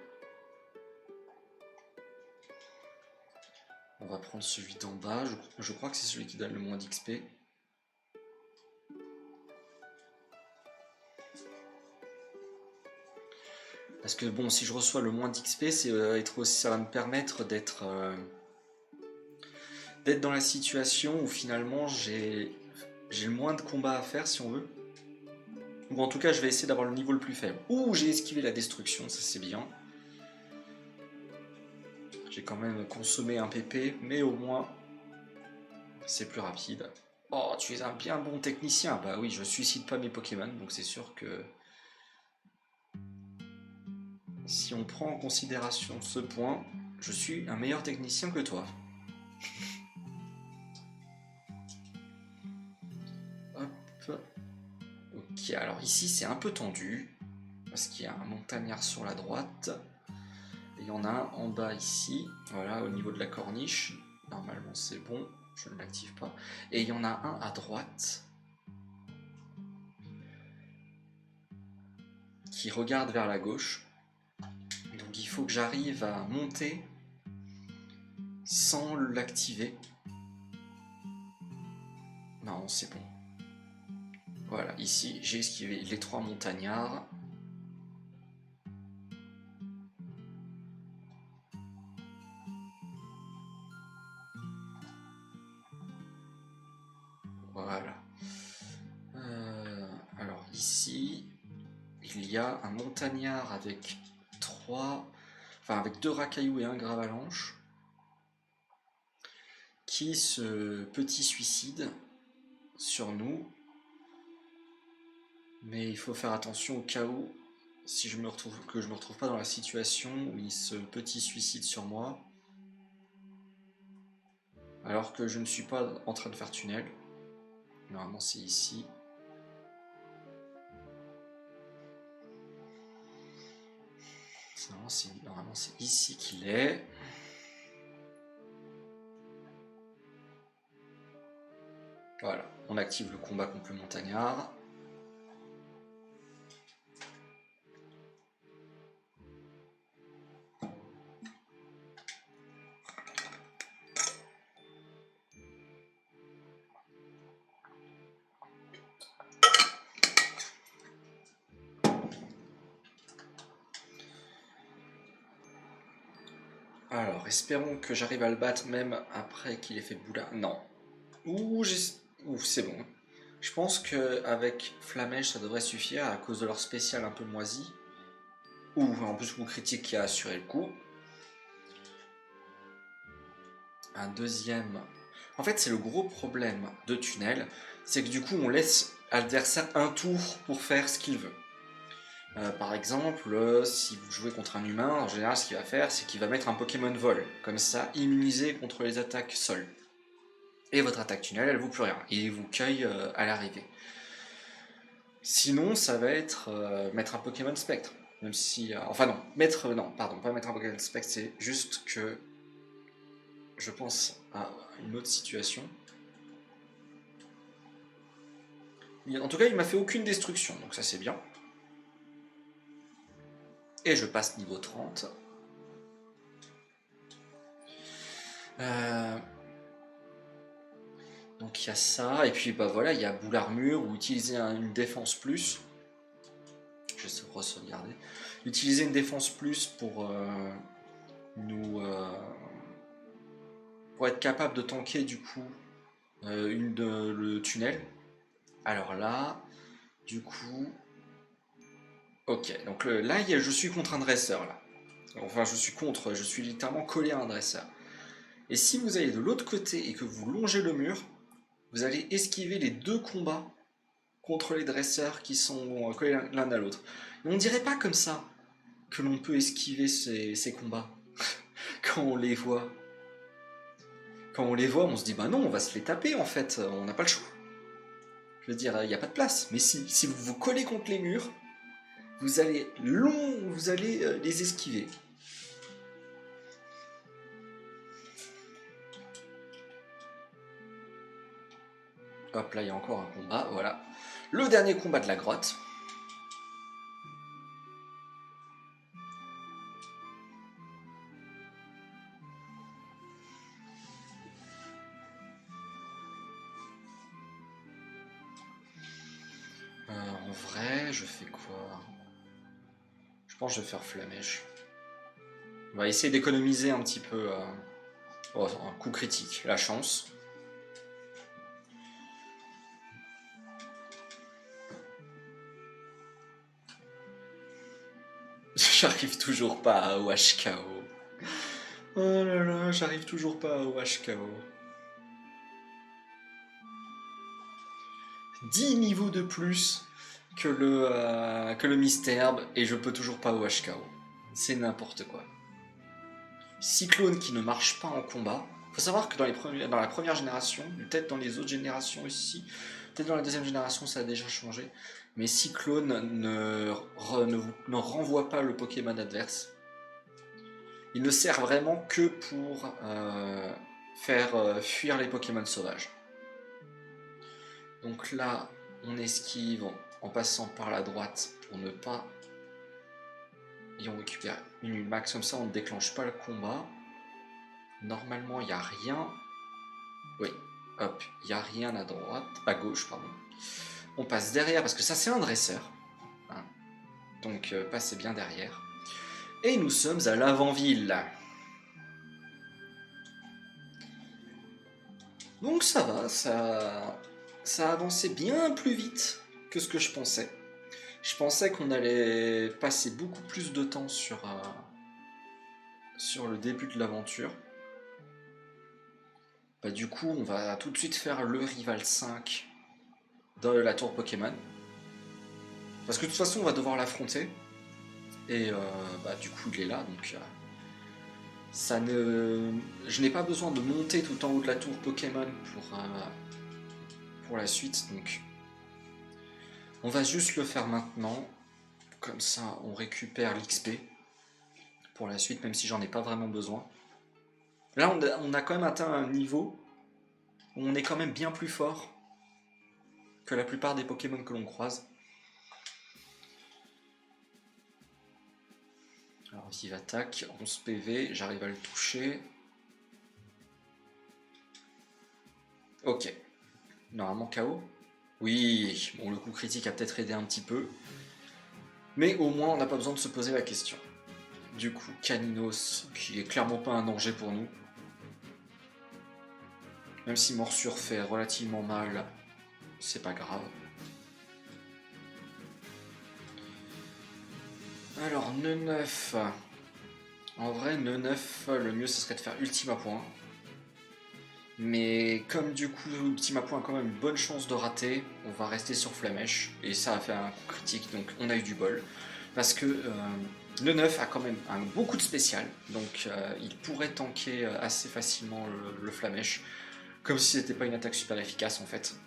On va prendre celui d'en bas. Je crois que c'est celui qui donne le moins d'XP. Parce que bon, si je reçois le moins d'XP, ça va me permettre d'être dans la situation où finalement j'ai le moins de combats à faire si on veut. Ou en tout cas, je vais essayer d'avoir le niveau le plus faible. Ouh, j'ai esquivé la destruction, ça c'est bien. J'ai quand même consommé un PP, mais au moins, c'est plus rapide. Oh, tu es un bien bon technicien. Bah oui, je suicide pas mes Pokémon, donc c'est sûr que... Si on prend en considération ce point, je suis un meilleur technicien que toi. Hop. Ok, alors ici c'est un peu tendu, parce qu'il y a un montagnard sur la droite. Et il y en a un en bas ici, voilà, au niveau de la corniche. Normalement c'est bon, je ne l'active pas. Et il y en a un à droite, qui regarde vers la gauche. Donc il faut que j'arrive à monter sans l'activer. Non, c'est bon. Voilà, ici j'ai esquivé les trois montagnards. Voilà. Alors ici, il y a un montagnard avec avec deux racailloux et un gravalanche qui se petit suicide sur nous. Mais il faut faire attention au cas où si je me retrouve pas dans la situation où il se petit suicide sur moi alors que je ne suis pas en train de faire tunnel. Normalement c'est ici. Normalement c'est ici qu'il est. Voilà, on active le combat contre le montagnard. Alors, espérons que j'arrive à le battre même après qu'il ait fait boula. Non. Ouh, c'est bon. Je pense qu'avec Flamèche, ça devrait suffire à cause de leur spécial un peu moisi. Ouh, en plus, coup critique qui a assuré le coup. Un deuxième. En fait, c'est le gros problème de tunnel, c'est que du coup, on laisse à l'adversaire un tour pour faire ce qu'il veut. Par exemple, si vous jouez contre un humain, en général, ce qu'il va faire, c'est qu'il va mettre un Pokémon vol, comme ça, immunisé contre les attaques sol. Et votre attaque tunnel, elle vaut plus rien, et il vous cueille à l'arrivée. Sinon, ça va être mettre un Pokémon spectre. Même si. Enfin, non, non, pardon, pas mettre un Pokémon spectre, c'est juste que. Je pense à une autre situation. En tout cas, il m'a fait aucune destruction, donc ça c'est bien. Et je passe niveau 30. Donc il y a ça, et puis bah voilà, il y a boule armure, ou utiliser une défense plus. Je vais re-sauvegarder. Utiliser une défense plus pour pour être capable de tanker du coup le tunnel. Alors là, du coup... Ok, donc là je suis contre un dresseur là. Enfin je suis littéralement collé à un dresseur. Et si vous allez de l'autre côté et que vous longez le mur, vous allez esquiver les deux combats contre les dresseurs qui sont collés l'un à l'autre. On dirait pas comme ça que l'on peut esquiver ces combats quand on les voit. Quand on les voit, on se dit bah non, on va se les taper en fait, on n'a pas le choix. Je veux dire, il n'y a pas de place. Mais si vous vous collez contre les murs, vous allez les esquiver. Hop, là, il y a encore un combat, voilà. Le dernier combat de la grotte. En vrai, je fais quoi? Je pense que je vais faire Flamèche. On va essayer d'économiser un petit peu un coup critique, la chance. J'arrive toujours pas à OHKO. Oh là là, j'arrive toujours pas à OHKO. 10 niveaux de plus que le Mystherbe et je peux toujours pas OHKO. C'est n'importe quoi. Cyclone qui ne marche pas en combat. Faut savoir que dans la première génération, peut-être dans les autres générations aussi, peut-être dans la deuxième génération ça a déjà changé, mais Cyclone ne renvoie pas le Pokémon adverse. Il ne sert vraiment que pour faire fuir les Pokémon sauvages. Donc là, on esquive en passant par la droite pour ne pas... Et on récupère une max, comme ça on ne déclenche pas le combat. Normalement, il n'y a rien. Oui, hop, il n'y a rien à droite, à gauche, pardon. On passe derrière, parce que ça c'est un dresseur. Hein. Donc passez bien derrière. Et nous sommes à l'avant-ville. Donc ça va, ça a avancé bien plus vite que ce que je pensais. Je pensais qu'on allait passer beaucoup plus de temps sur le début de l'aventure. Bah, du coup, on va tout de suite faire le rival 5 dans la tour Pokémon. Parce que de toute façon, on va devoir l'affronter. Et bah, du coup, il est là, donc je n'ai pas besoin de monter tout en haut de la tour Pokémon pour la suite. Donc, on va juste le faire maintenant. Comme ça, on récupère l'XP pour la suite, même si j'en ai pas vraiment besoin. Là, on a quand même atteint un niveau où on est quand même bien plus fort que la plupart des Pokémon que l'on croise. Alors, vive attaque, 11 PV, j'arrive à le toucher. Ok. Normalement KO. Oui, bon, le coup critique a peut-être aidé un petit peu. Mais au moins, on n'a pas besoin de se poser la question. Du coup, Caninos, qui est clairement pas un danger pour nous. Même si Morsure fait relativement mal, c'est pas grave. Alors, nœud 9. En vrai, nœud 9, le mieux ce serait de faire Ultima Point. Mais comme du coup Ultima Point a quand même une bonne chance de rater, on va rester sur Flamèche. Et ça a fait un coup critique, donc on a eu du bol. Parce que le 9 a quand même un beau coup de spécial, donc il pourrait tanker assez facilement le Flamèche. Comme si c'était pas une attaque super efficace en fait.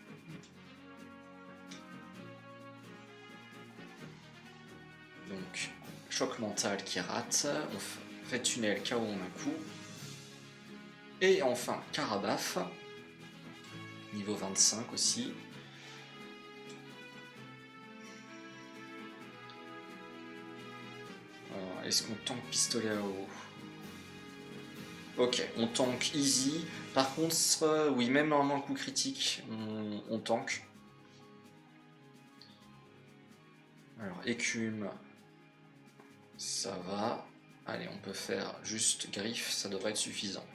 Donc, choc mental qui rate, on fait tunnel KO en un coup. Et enfin, Carabaf, niveau 25 aussi. Est-ce qu'on tank pistolet à eau? Ok, on tank easy. Par contre, oui, même normalement le coup critique, on tank. Alors, écume, ça va. Allez, on peut faire juste griffe, ça devrait être suffisant.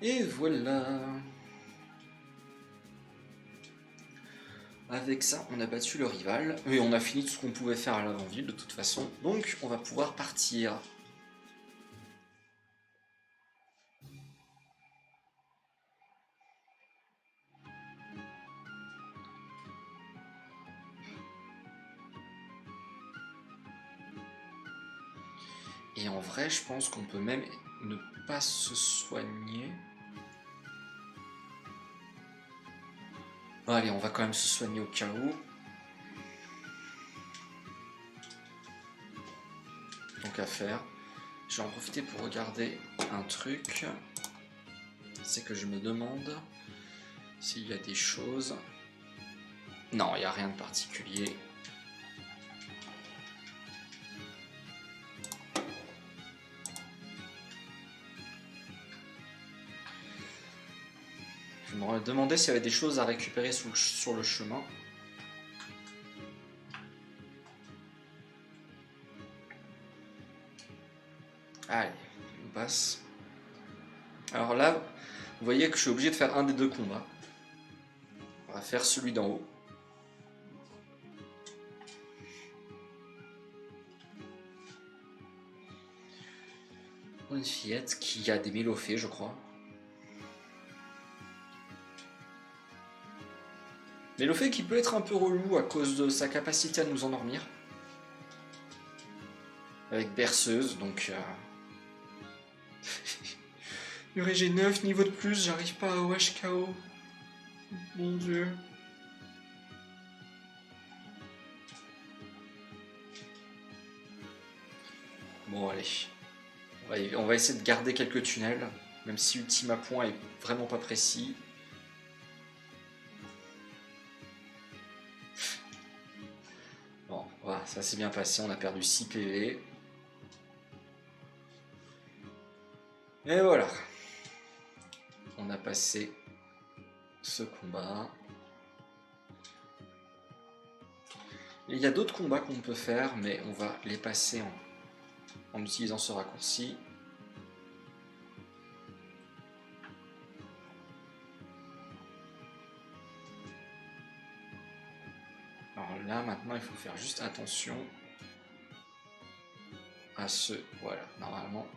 Et voilà. Avec ça, on a battu le rival. Et on a fini tout ce qu'on pouvait faire à l'avant-ville de toute façon. Donc, on va pouvoir partir. Et en vrai, je pense qu'on peut même ne pas se soigner. Bon, allez, on va quand même se soigner au cas où. Donc à faire. Je vais en profiter pour regarder un truc. C'est que je me demande s'il y a des choses. Non, il n'y a rien de particulier. Je me demandais s'il y avait des choses à récupérer sur le chemin. Allez, on passe. Alors là, vous voyez que je suis obligé de faire un des deux combats. On va faire celui d'en haut. Une fillette qui a des mélophées, je crois. Mélophée qui peut être un peu relou à cause de sa capacité à nous endormir. Avec berceuse, donc... J'ai 9 niveaux de plus, j'arrive pas à OHKO. Mon dieu. Bon, allez. On va essayer de garder quelques tunnels, même si Ultima Point est vraiment pas précis. Bon, voilà, ça s'est bien passé, on a perdu 6 PV. Et voilà. On a passé ce combat. Il y a d'autres combats qu'on peut faire, mais on va les passer en utilisant ce raccourci. Alors là, maintenant, il faut faire juste attention à ce... Voilà, normalement,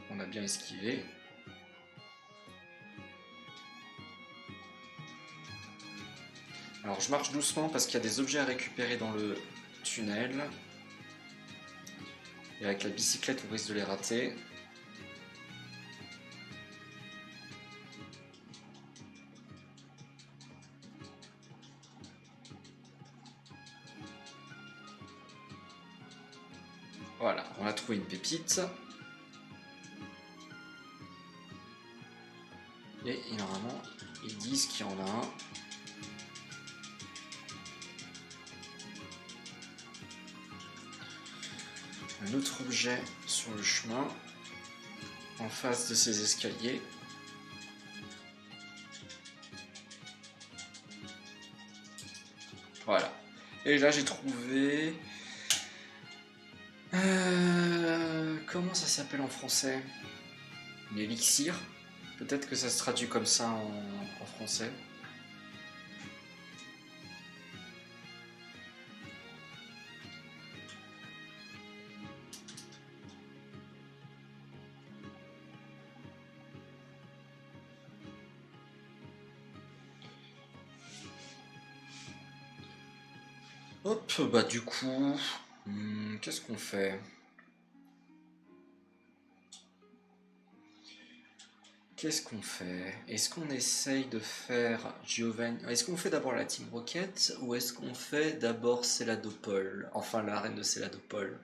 on a bien esquivé. Alors je marche doucement parce qu'il y a des objets à récupérer dans le tunnel. Et avec la bicyclette, on risque de les rater. Voilà, on a trouvé une pépite. Et normalement, ils disent qu'il y en a un. Un autre objet sur le chemin, en face de ces escaliers. Voilà. Et là j'ai trouvé... comment ça s'appelle en français? L'élixir. Peut-être que ça se traduit comme ça en français. Hop, bah du coup, qu'est-ce qu'on fait? Qu'est-ce qu'on fait? Est-ce qu'on essaye de faire Giovanni? Est-ce qu'on fait d'abord la Team Rocket ou est-ce qu'on fait d'abord Céladopol? Enfin, la reine de Céladopol.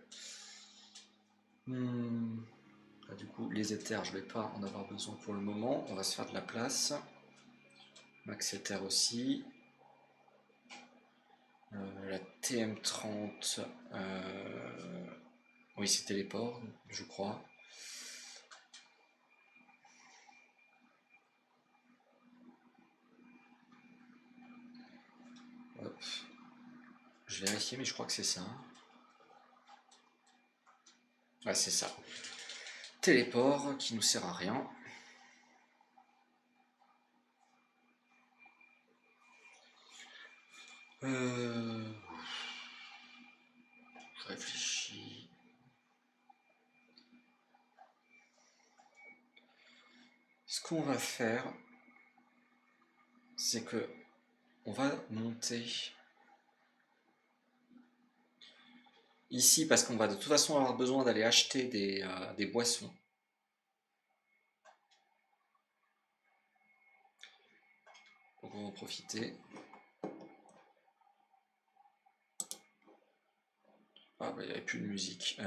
Ah, du coup, les éthers, je vais pas en avoir besoin pour le moment. On va se faire de la place. Max Ether aussi. La TM30. Oui, c'est téléport, je crois. Hop. Je vais vérifier, mais je crois que c'est ça. Ouais, c'est ça. Téléport qui nous sert à rien. Je réfléchis. Ce qu'on va faire, c'est que on va monter ici parce qu'on va de toute façon avoir besoin d'aller acheter des boissons. Donc on va en profiter. Ah bah il n'y avait plus de musique.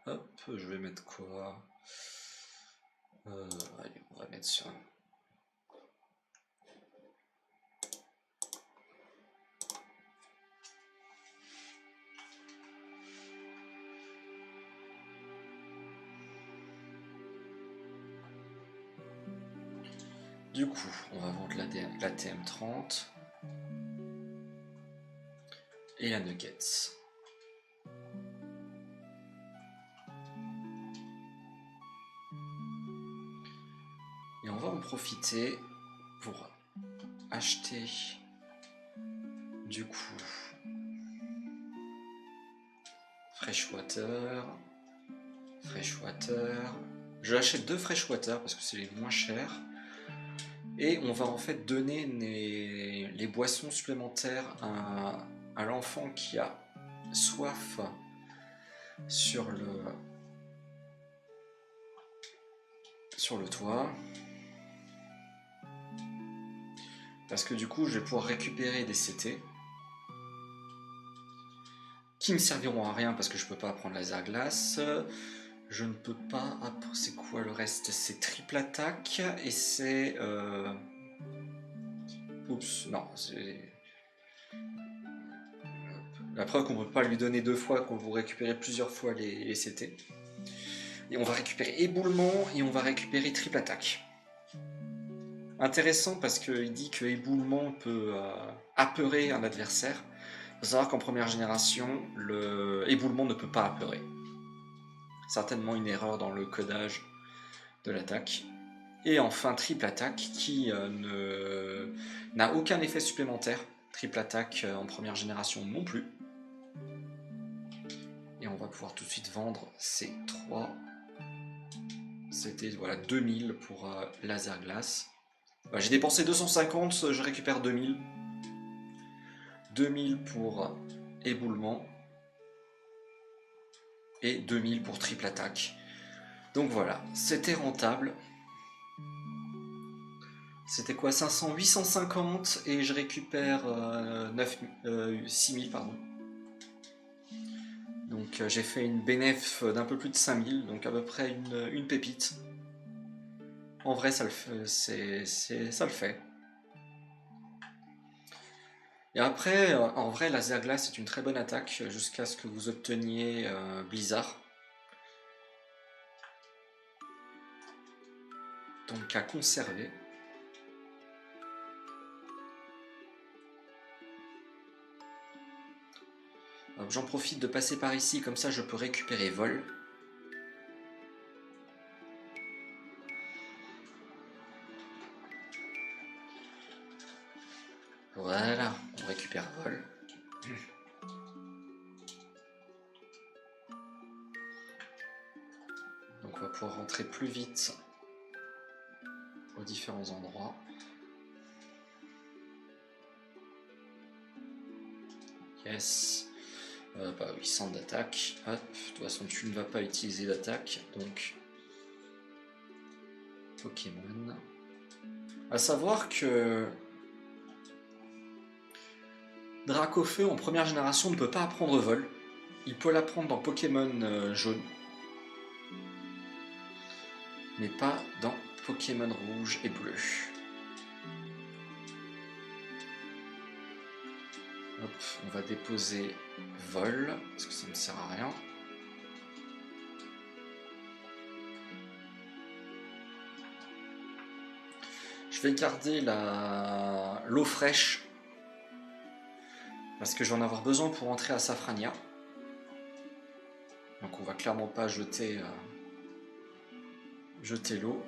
Hop, je vais mettre quoi? Allez, on va mettre ça. Du coup, on va vendre la TM30 et la Nuggets. Et on va en profiter pour acheter du coup Freshwater. Je l'achète 2 Freshwater parce que c'est les moins chers. Et on va en fait donner les boissons supplémentaires à l'enfant qui a soif sur le toit. Parce que du coup, je vais pouvoir récupérer des CT qui me serviront à rien parce que je peux pas apprendre laser glace. Je ne peux pas... c'est quoi le reste? C'est triple attaque et c'est... Oups, non, c'est... La preuve qu'on ne peut pas lui donner 2 fois, qu'on vous récupérez plusieurs fois les CT. Et on va récupérer éboulement et on va récupérer triple attaque. Intéressant parce qu'il dit que éboulement peut apeurer un adversaire. Il faut savoir qu'en première génération, le éboulement ne peut pas apeurer. Certainement une erreur dans le codage de l'attaque. Et enfin triple attaque qui n'a aucun effet supplémentaire. Triple attaque en première génération non plus. Et on va pouvoir tout de suite vendre ces 3. C'était voilà 2000 pour laser glace. Bah, j'ai dépensé 250, je récupère 2000. 2000 pour éboulement. Et 2000 pour triple attaque. Donc voilà, c'était rentable. C'était quoi 500, 850 et je récupère 6000 pardon. Donc j'ai fait une bénéf d'un peu plus de 5000, donc à peu près une pépite. En vrai ça le fait, ça le fait. Et après, en vrai, laser glace est une très bonne attaque jusqu'à ce que vous obteniez Blizzard. Donc à conserver. J'en profite de passer par ici, comme ça je peux récupérer vol. Voilà, on récupère vol. Donc on va pouvoir rentrer plus vite aux différents endroits. Yes. Bah oui, centre d'attaque. Hop, de toute façon tu ne vas pas utiliser d'attaque, donc Pokémon. À savoir que Dracofeu en première génération ne peut pas apprendre vol. Il peut l'apprendre dans Pokémon jaune, mais pas dans Pokémon rouge et bleu. Hop, on va déposer vol, parce que ça ne sert à rien. Je vais garder l'eau fraîche, parce que je vais en avoir besoin pour entrer à Safrania. Donc on va clairement pas jeter l'eau.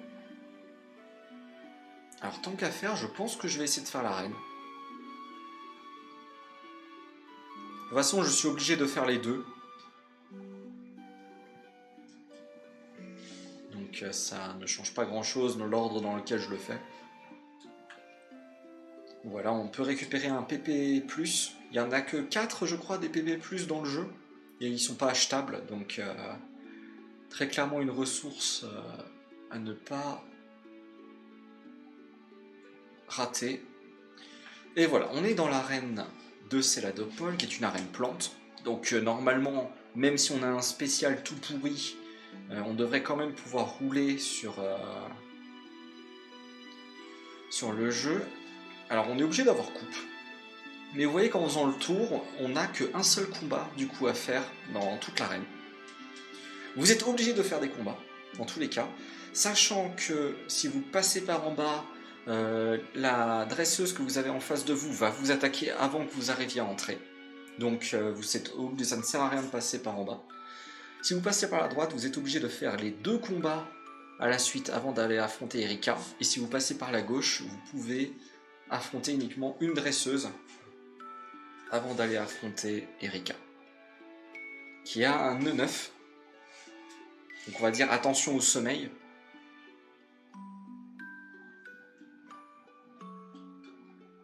Alors tant qu'à faire, je pense que je vais essayer de faire l'arène. De toute façon, je suis obligé de faire les deux. Donc ça ne change pas grand chose dans l'ordre dans lequel je le fais. Voilà, on peut récupérer un PP+. Il n'y en a que 4, je crois, des PP+, dans le jeu. Et ils ne sont pas achetables, donc très clairement une ressource à ne pas rater. Et voilà, on est dans l'arène de Céladopol, qui est une arène plante. Donc normalement, même si on a un spécial tout pourri, on devrait quand même pouvoir rouler sur le jeu. Alors on est obligé d'avoir coupe. Mais vous voyez qu'en faisant le tour, on n'a qu'un seul combat du coup à faire dans toute l'arène. Vous êtes obligé de faire des combats, dans tous les cas, sachant que si vous passez par en bas, la dresseuse que vous avez en face de vous va vous attaquer avant que vous arriviez à entrer. Donc ça ne sert à rien de passer par en bas. Si vous passez par la droite, vous êtes obligé de faire les 2 combats à la suite avant d'aller affronter Erika. Et si vous passez par la gauche, vous pouvez affronter uniquement une dresseuse avant d'aller affronter Erika, qui a un nœud 9. Donc on va dire attention au sommeil.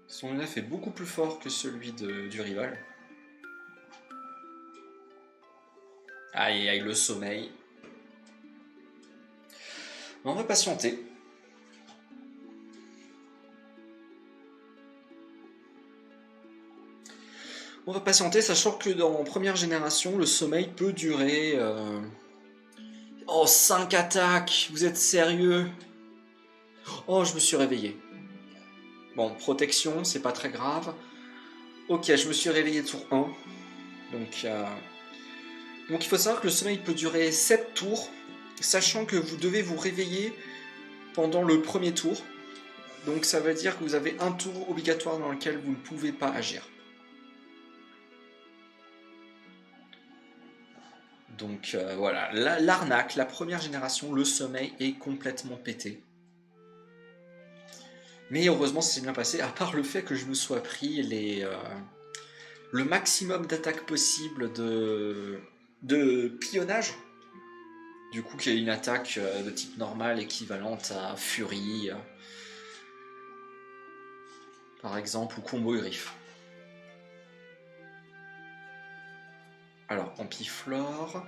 Son nœud 9 est beaucoup plus fort que celui du rival. Aïe aïe, le sommeil. On va patienter. On va patienter, sachant que dans première génération, le sommeil peut durer... Oh, 5 attaques! Vous êtes sérieux? Oh, je me suis réveillé. Bon, protection, c'est pas très grave. Ok, je me suis réveillé tour 1. Donc il faut savoir que le sommeil peut durer 7 tours, sachant que vous devez vous réveiller pendant le premier tour. Donc ça veut dire que vous avez un tour obligatoire dans lequel vous ne pouvez pas agir. Donc voilà, l'arnaque, la première génération, le sommeil est complètement pété. Mais heureusement ça s'est bien passé, à part le fait que je me sois pris le maximum d'attaques possible de pillonnage. Du coup, qui est une attaque de type normal équivalente à Fury, par exemple, ou Combo Griffe. Alors, Ampiflore.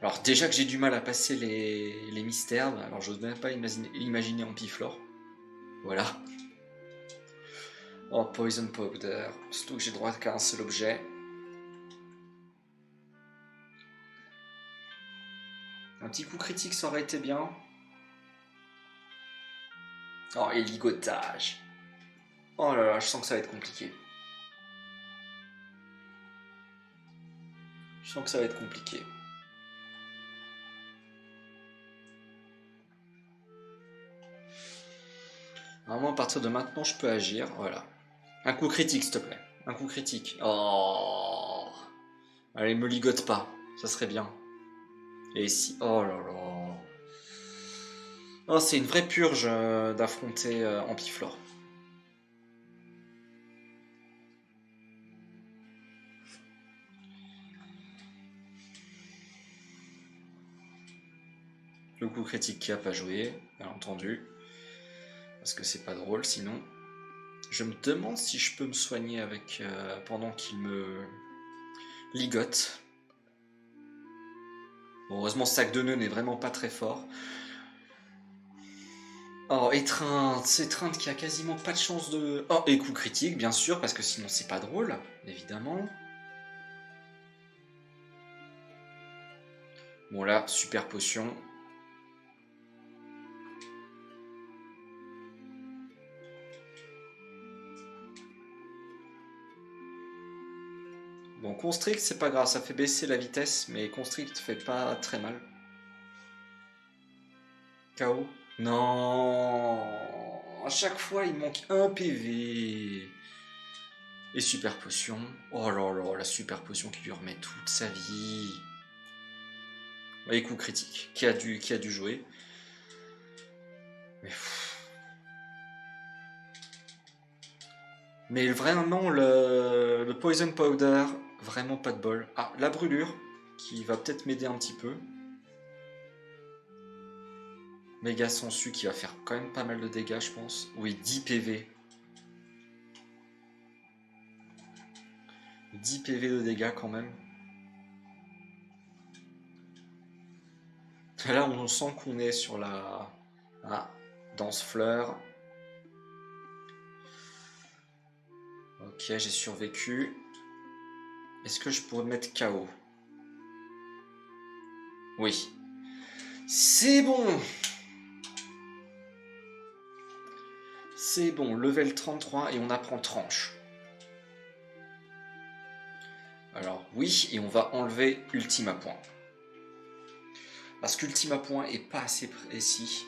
Alors, déjà que j'ai du mal à passer les mystères, alors j'ose même pas imaginer Ampiflore. Voilà. Oh, Poison Powder. Surtout que j'ai droit qu'à un seul objet. Un petit coup critique, ça aurait été bien. Oh, et ligotage. Oh là là, je sens que ça va être compliqué. Je sens que ça va être compliqué. Normalement, à partir de maintenant, je peux agir. Voilà. Un coup critique, s'il te plaît. Un coup critique. Oh. Allez, me ligote pas, ça serait bien. Et si... Oh là là. Oh, c'est une vraie purge d'affronter Ampiflore. Le coup critique qui a pas joué, bien entendu. Parce que c'est pas drôle sinon. Je me demande si je peux me soigner avec pendant qu'il me ligote. Bon, heureusement, sac de nœuds n'est vraiment pas très fort. Oh, étreinte qui a quasiment pas de chance de... Oh, et coup critique, bien sûr, parce que sinon c'est pas drôle, évidemment. Bon là, super potion. Bon, Constrict, c'est pas grave, ça fait baisser la vitesse, mais Constrict fait pas très mal. KO. Non. À chaque fois, il manque un PV. Et super potion. Oh là là, la super potion qui lui remet toute sa vie. Et coup critique, qui a dû jouer. Mais vraiment, le Poison Powder, vraiment pas de bol. Ah, la brûlure, qui va peut-être m'aider un petit peu. Méga Sensu qui va faire quand même pas mal de dégâts, je pense. Oui, 10 PV. 10 PV de dégâts quand même. Là, on sent qu'on est sur la... Ah, danse fleur. Ok, j'ai survécu. Est-ce que je pourrais mettre KO? Oui. C'est bon! C'est bon, level 33 et on apprend tranche. Alors oui, et on va enlever Ultima Point. Parce qu'Ultima Point est pas assez précis.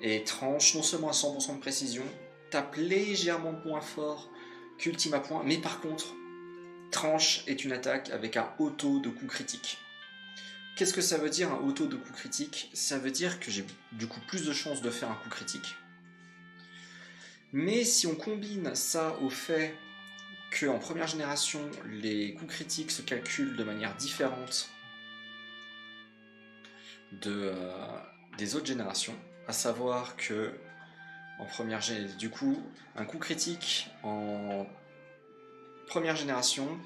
Et tranche non seulement à 100% de précision, tape légèrement moins fort qu'Ultima Point, mais par contre, tranche est une attaque avec un haut taux de coup critique. Qu'est-ce que ça veut dire un haut taux de coup critique? Ça veut dire que j'ai du coup plus de chances de faire un coup critique. Mais si on combine ça au fait qu'en première génération, les coups critiques se calculent de manière différente des autres générations, à savoir que en première du coup, un coup critique en première génération,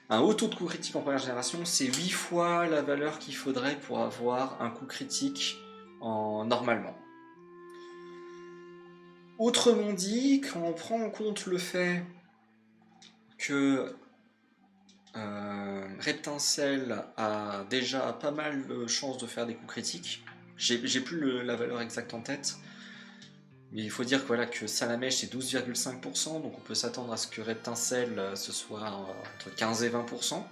un haut taux de coup critique en première génération, c'est 8 fois la valeur qu'il faudrait pour avoir un coup critique normalement. Autrement dit, quand on prend en compte le fait que Reptincelle a déjà pas mal de chances de faire des coups critiques, j'ai plus la valeur exacte en tête, mais il faut dire que, voilà, que Salamèche c'est 12,5%, donc on peut s'attendre à ce que Reptincelle ce soit entre 15 et 20%.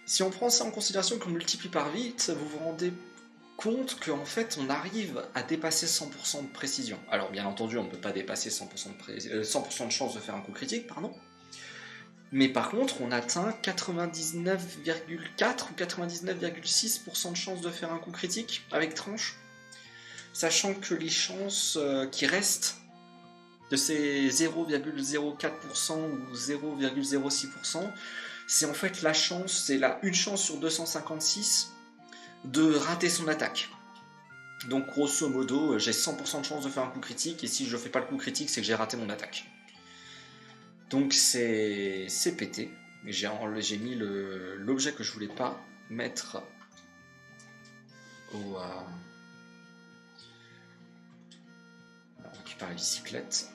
Si on prend ça en considération qu'on multiplie par 8, vous vous rendez compte qu'en fait on arrive à dépasser 100% de précision. Alors bien entendu on ne peut pas dépasser 100% de chance de faire un coup critique, pardon. Mais par contre on atteint 99,4 ou 99,6% de chance de faire un coup critique avec tranche. Sachant que les chances qui restent de ces 0,04% ou 0,06%, c'est en fait la chance, c'est là une chance sur 256 de rater son attaque. Donc grosso modo, j'ai 100% de chance de faire un coup critique, et si je fais pas le coup critique, c'est que j'ai raté mon attaque. Donc c'est pété. J'ai mis l'objet que je voulais pas mettre au... on récupère la bicyclette.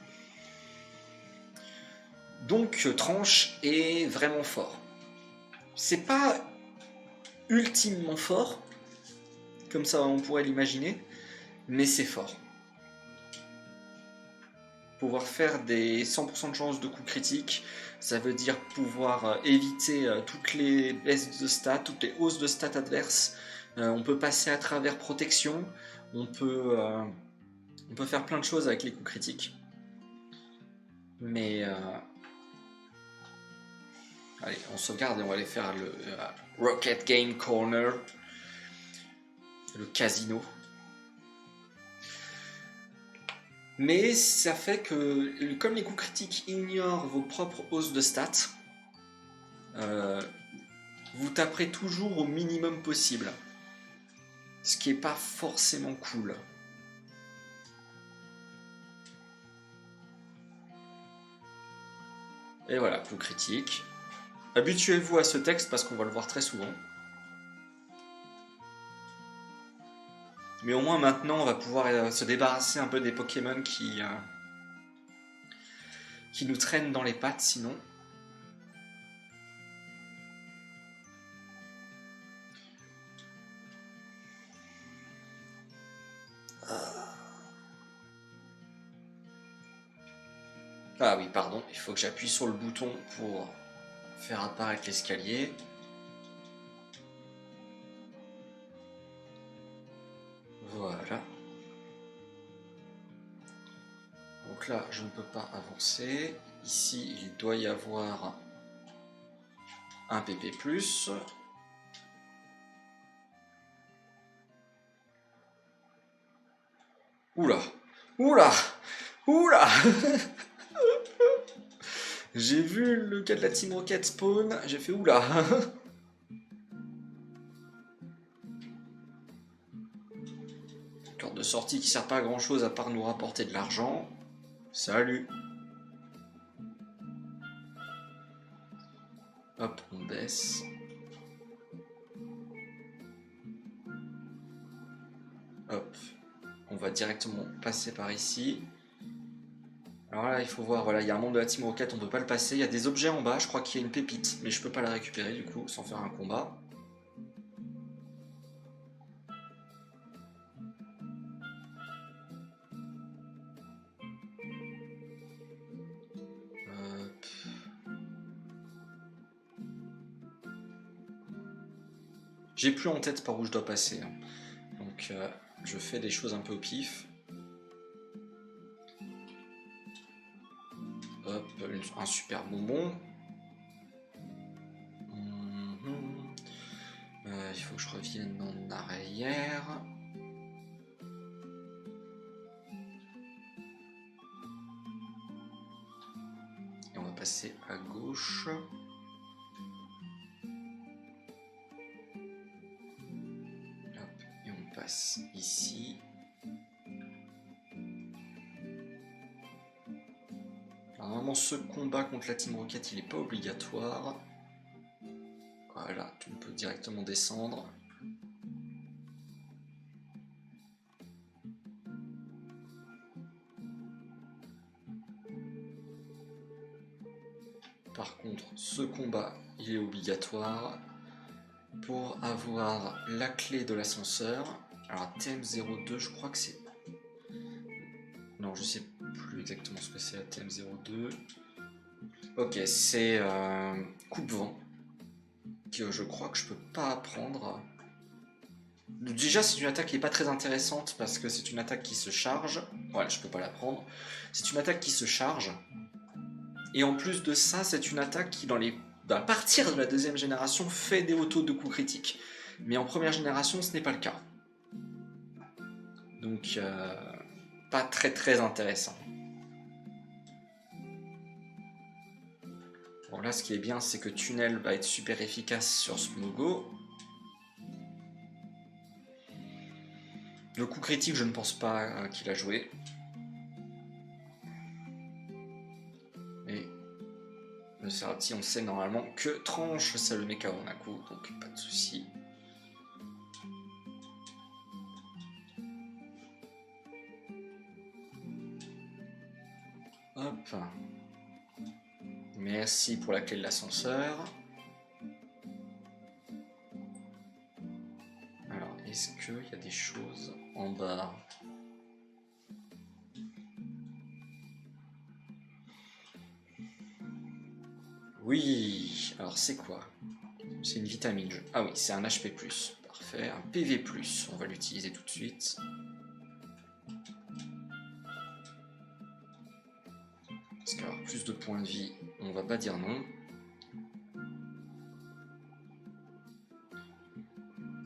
Donc tranche est vraiment fort. C'est pas ultimement fort, comme ça on pourrait l'imaginer, mais c'est fort. Pouvoir faire des 100% de chance de coup critique, ça veut dire pouvoir éviter toutes les baisses de stats, toutes les hausses de stats adverses. On peut passer à travers protection, on peut faire plein de choses avec les coups critiques. Mais Allez, on sauvegarde et on va aller faire le Rocket Game Corner. Le casino. Mais ça fait que, comme les coups critiques ignorent vos propres hausses de stats, vous taperez toujours au minimum possible. Ce qui n'est pas forcément cool. Et voilà, coup critique. Habituez-vous à ce texte parce qu'on va le voir très souvent. Mais au moins maintenant, on va pouvoir se débarrasser un peu des Pokémon qui nous traînent dans les pattes sinon. Ah oui, pardon, il faut que j'appuie sur le bouton pour faire apparaître l'escalier. Voilà. Donc là, je ne peux pas avancer. Ici, il doit y avoir un PP+. Oula! Oula! Oula! J'ai vu le gars de la Team Rocket spawn, j'ai fait oula! Corde de sortie qui sert pas à grand chose à part nous rapporter de l'argent. Salut! Hop, on baisse. Hop, on va directement passer par ici. Alors là, il faut voir, voilà, il y a un membre de la Team Rocket, on ne peut pas le passer. Il y a des objets en bas, je crois qu'il y a une pépite, mais je peux pas la récupérer du coup, sans faire un combat. J'ai plus en tête par où je dois passer, hein. Donc je fais des choses un peu au pif. Hop, un super bonbon. Il faut que je revienne en arrière. Et on va passer à gauche. Hop, et on passe ici. Alors, normalement, ce combat contre la Team Rocket, il n'est pas obligatoire. Voilà, on peut directement descendre. Par contre, ce combat, il est obligatoire pour avoir la clé de l'ascenseur. Alors, TM02, je crois que c'est... Non, je sais plus exactement ce que c'est la TM02. Ok, c'est coupe-vent. Que je crois que je peux pas apprendre. Déjà, c'est une attaque qui est pas très intéressante parce que c'est une attaque qui se charge. Voilà, je peux pas la prendre. C'est une attaque qui se charge. Et en plus de ça, c'est une attaque qui, à partir de la deuxième génération, fait des autos de coups critiques. Mais en première génération, ce n'est pas le cas. Donc, pas très très intéressant. Bon, là, ce qui est bien, c'est que Tunnel va être super efficace sur Smogo. Le coup critique, je ne pense pas qu'il a joué. Et le Cerati, on sait normalement que tranche, ça le met KO d'un coup, donc pas de souci. Hop. Merci pour la clé de l'ascenseur. Alors, est-ce qu'il y a des choses en bas? Oui, alors c'est quoi? C'est une vitamine. Ah oui, c'est un HP+. Parfait, un PV+. On va l'utiliser tout de suite. Parce qu'avoir plus de points de vie, on va pas dire non.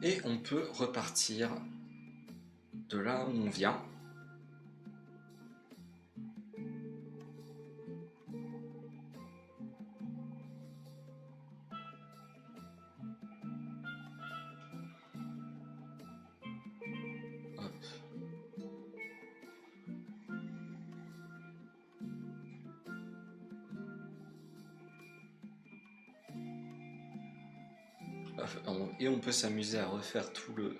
Et on peut repartir de là où on vient. Hop. Et on peut s'amuser à refaire tout le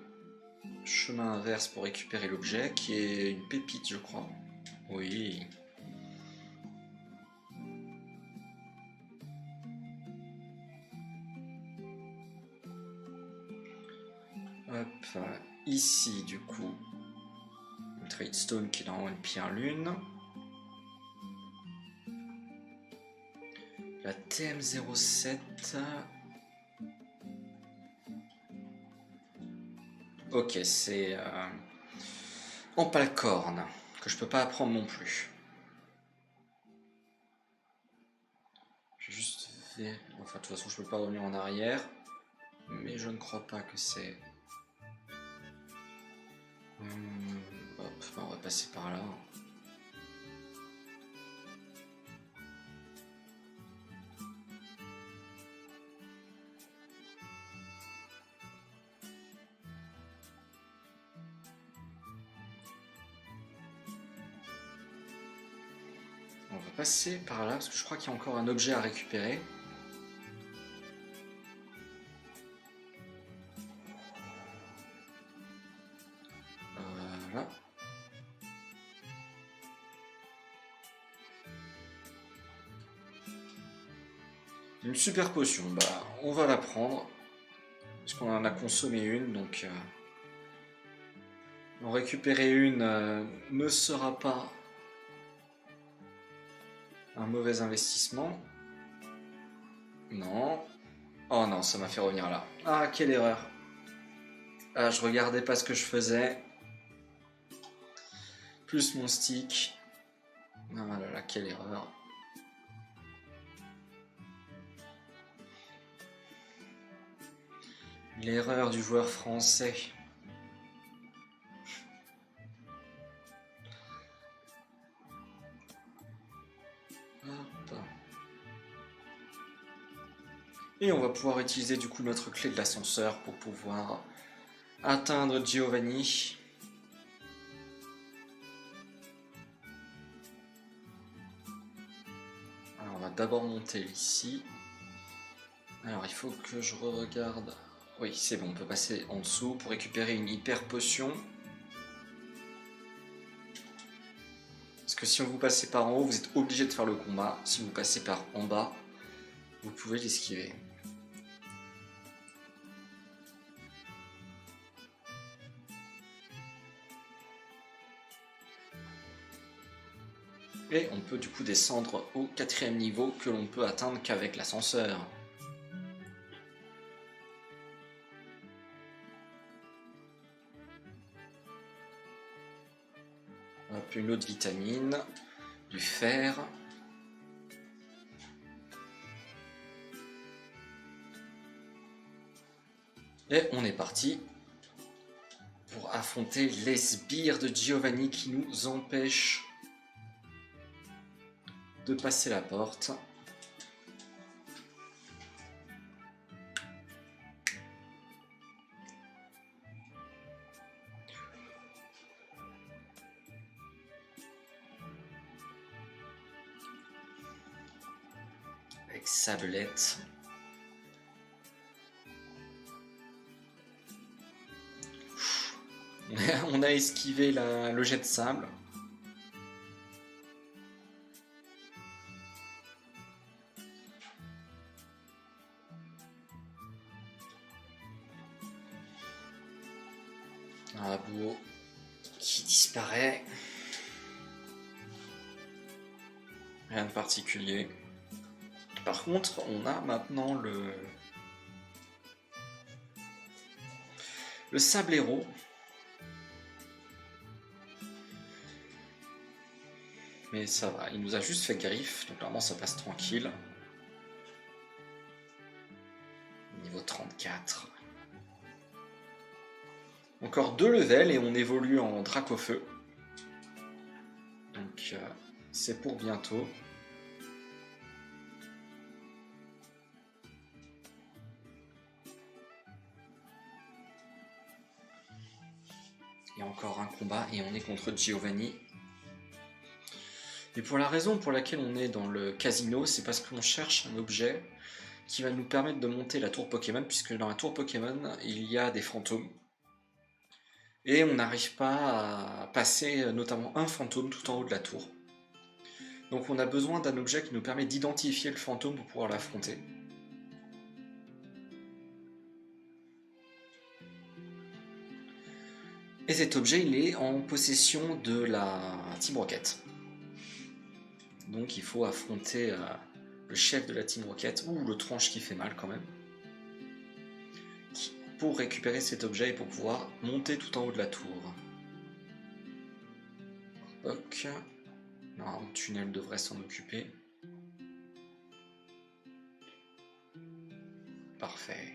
chemin inverse pour récupérer l'objet, qui est une pépite, je crois. Oui. Hop, ici, du coup, une Tradestone qui est dans une pierre lune. La TM07. Ok, c'est Empalcorn, que je peux pas apprendre non plus. Je vais juste faire... Enfin, de toute façon, je peux pas revenir en arrière. Mais je ne crois pas que c'est... Hop, on va passer par là. On va passer par là, parce que je crois qu'il y a encore un objet à récupérer. Voilà. Une super potion, bah on va la prendre. Parce qu'on en a consommé une, donc... en récupérer une ne sera pas un mauvais investissement. Non. Oh non, ça m'a fait revenir là. Ah, quelle erreur. Ah, je regardais pas ce que je faisais. Plus mon stick. Ah là là, quelle erreur. L'erreur du joueur français. Hop. Et on va pouvoir utiliser du coup notre clé de l'ascenseur pour pouvoir atteindre Giovanni. Alors on va d'abord monter ici. Alors il faut que je regarde. Oui, c'est bon, on peut passer en dessous pour récupérer une hyper potion. Parce que si vous passez par en haut, vous êtes obligé de faire le combat. Si vous passez par en bas, vous pouvez l'esquiver. Et on peut du coup descendre au 4e niveau que l'on peut atteindre qu'avec l'ascenseur. Hop, une autre vitamine, du fer. Et on est parti pour affronter les sbires de Giovanni qui nous empêchent de passer la porte. Avec sablette. On a esquivé le jet de sable. Un bout qui disparaît. Rien de particulier. Par contre, on a maintenant le sablero. Mais ça va, il nous a juste fait griffe, donc normalement ça passe tranquille. Niveau 34. Encore 2 levels et on évolue en Dracofeu. Donc c'est pour bientôt. Il y a encore un combat et on est contre Giovanni. Et pour la raison pour laquelle on est dans le casino, c'est parce qu'on cherche un objet qui va nous permettre de monter la tour Pokémon, puisque dans la tour Pokémon, il y a des fantômes. Et on n'arrive pas à passer notamment un fantôme tout en haut de la tour. Donc on a besoin d'un objet qui nous permet d'identifier le fantôme pour pouvoir l'affronter. Et cet objet, il est en possession de la Team Rocket. Donc il faut affronter le chef de la Team Rocket, ou le tronche qui fait mal quand même, pour récupérer cet objet et pour pouvoir monter tout en haut de la tour. Ok. Non, le tunnel devrait s'en occuper. Parfait.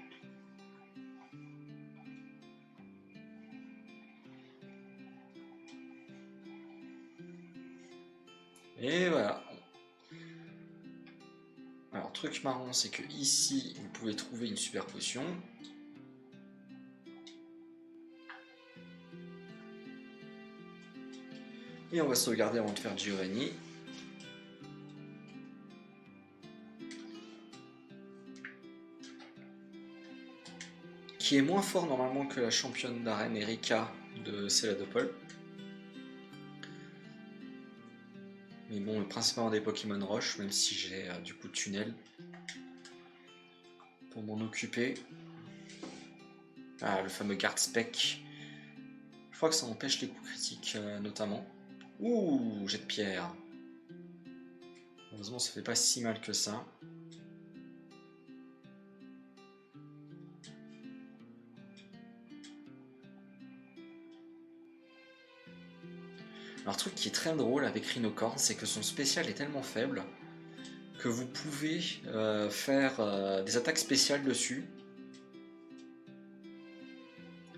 Et voilà. Alors, truc marrant, c'est que ici, vous pouvez trouver une super potion. Et on va sauvegarder avant de faire Giovanni. Qui est moins fort normalement que la championne d'arène Erika de Céladopol. Mais bon, principalement des Pokémon Roche, même si j'ai du coup tunnel pour m'en occuper. Ah, le fameux Guard Spec. Je crois que ça empêche les coups critiques notamment. Ouh, jet de pierre. Heureusement, ça fait pas si mal que ça. Alors, un truc qui est très drôle avec Rhinocorn, c'est que son spécial est tellement faible que vous pouvez faire des attaques spéciales dessus.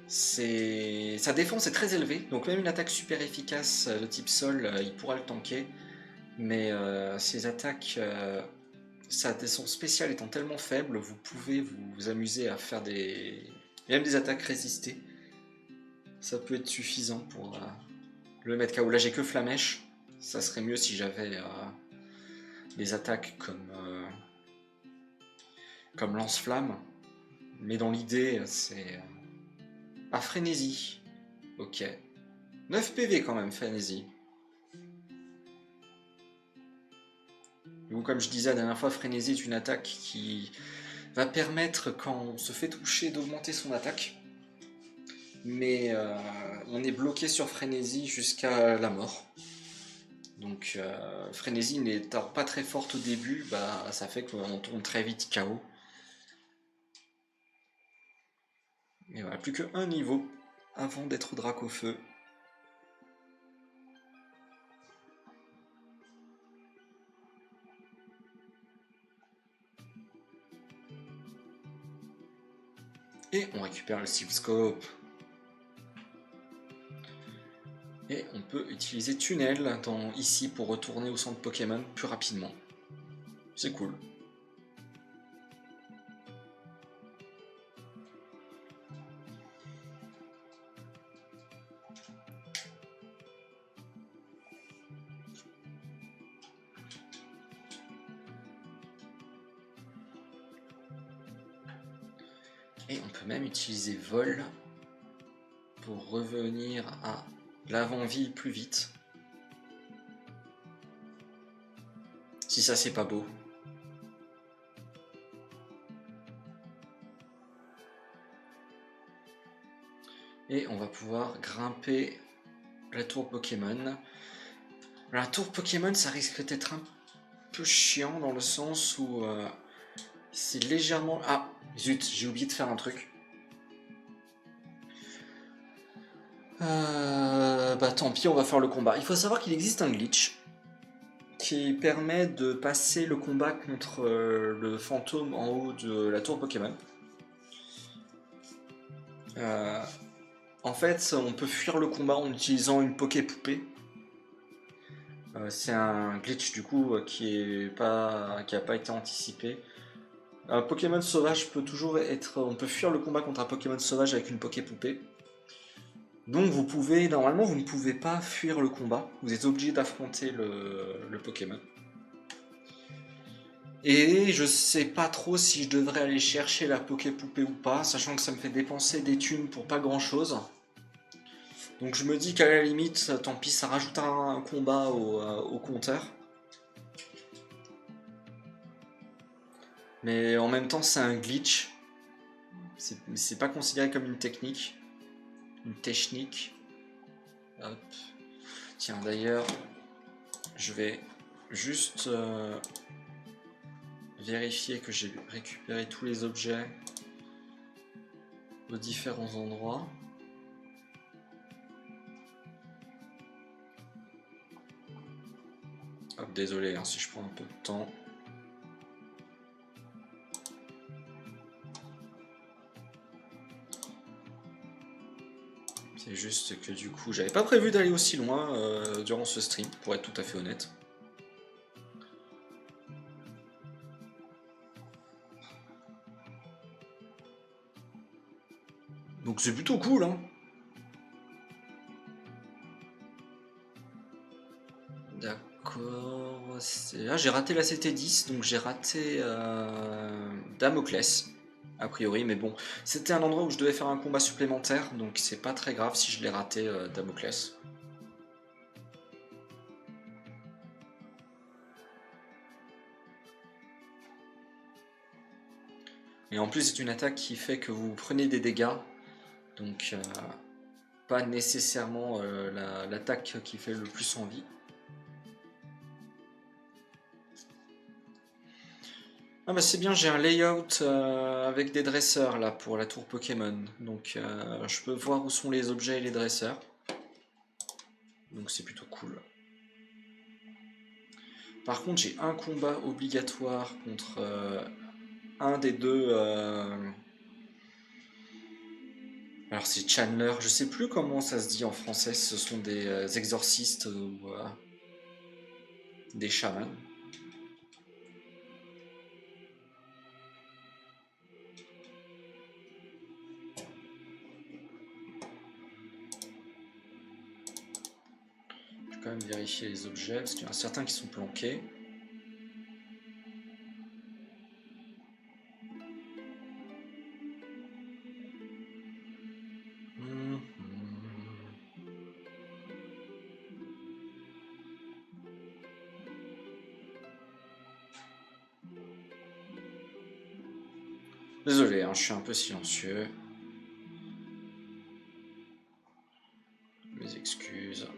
Sa défense est très élevée, donc même une attaque super efficace de type sol, il pourra le tanker. Mais ses attaques, son spécial étant tellement faible, vous pouvez vous amuser à faire même des attaques résistées. Ça peut être suffisant pour le mettre KO. Là j'ai que Flamèche, ça serait mieux si j'avais des attaques comme Lance-Flamme. Mais dans l'idée, c'est... Ah, Frénésie. Ok. 9 PV quand même, Frénésie. Donc, comme je disais la dernière fois, Frénésie est une attaque qui va permettre, quand on se fait toucher, d'augmenter son attaque. Mais on est bloqué sur Frénésie jusqu'à la mort. Donc Frénésie n'étant pas très forte au début, bah, ça fait qu'on tombe très vite KO. Et voilà, plus qu'un niveau avant d'être Dracofeu. Et on récupère le Silpscope. Et on peut utiliser Tunnel ici pour retourner au centre Pokémon plus rapidement. C'est cool. Et on peut même utiliser Vol pour revenir à l'avant-vie plus vite. Si ça c'est pas beau. Et on va pouvoir grimper la tour Pokémon. La tour Pokémon, ça risque d'être un peu chiant dans le sens où c'est légèrement... Ah, zut, j'ai oublié de faire un truc. Bah tant pis, on va faire le combat. Il faut savoir qu'il existe un glitch qui permet de passer le combat contre le fantôme en haut de la tour Pokémon. En fait, on peut fuir le combat en utilisant une Poké-poupée. C'est un glitch du coup qui a pas été anticipé. Un Pokémon sauvage peut toujours être. On peut fuir le combat contre un Pokémon sauvage avec une Poké-poupée. Donc normalement vous ne pouvez pas fuir le combat. Vous êtes obligé d'affronter le Pokémon. Et je sais pas trop si je devrais aller chercher la Poké-poupée ou pas, sachant que ça me fait dépenser des thunes pour pas grand chose. Donc je me dis qu'à la limite, tant pis, ça rajoute un combat au compteur. Mais en même temps, c'est un glitch. C'est pas considéré comme une technique. Une technique. Hop. Tiens, d'ailleurs, je vais juste vérifier que j'ai récupéré tous les objets aux différents endroits. Hop, désolé hein, si je prends un peu de temps. C'est juste que du coup, j'avais pas prévu d'aller aussi loin durant ce stream, pour être tout à fait honnête. Donc c'est plutôt cool, hein. D'accord. Là, j'ai raté la CT10, donc j'ai raté Damoclès, a priori, mais bon. C'était un endroit où je devais faire un combat supplémentaire, donc c'est pas très grave si je l'ai raté Damoclès. Et en plus, c'est une attaque qui fait que vous prenez des dégâts, donc pas nécessairement l'attaque qui fait le plus en vie. Ah bah c'est bien, j'ai un layout avec des dresseurs là pour la tour Pokémon. Donc je peux voir où sont les objets et les dresseurs. Donc c'est plutôt cool. Par contre j'ai un combat obligatoire contre un des deux... Alors c'est Chandler, je sais plus comment ça se dit en français, ce sont des exorcistes ou des chamans. Je vais quand même vérifier les objets, parce qu'il y en a certains qui sont planqués. Désolé, hein, je suis un peu silencieux. Mes excuses.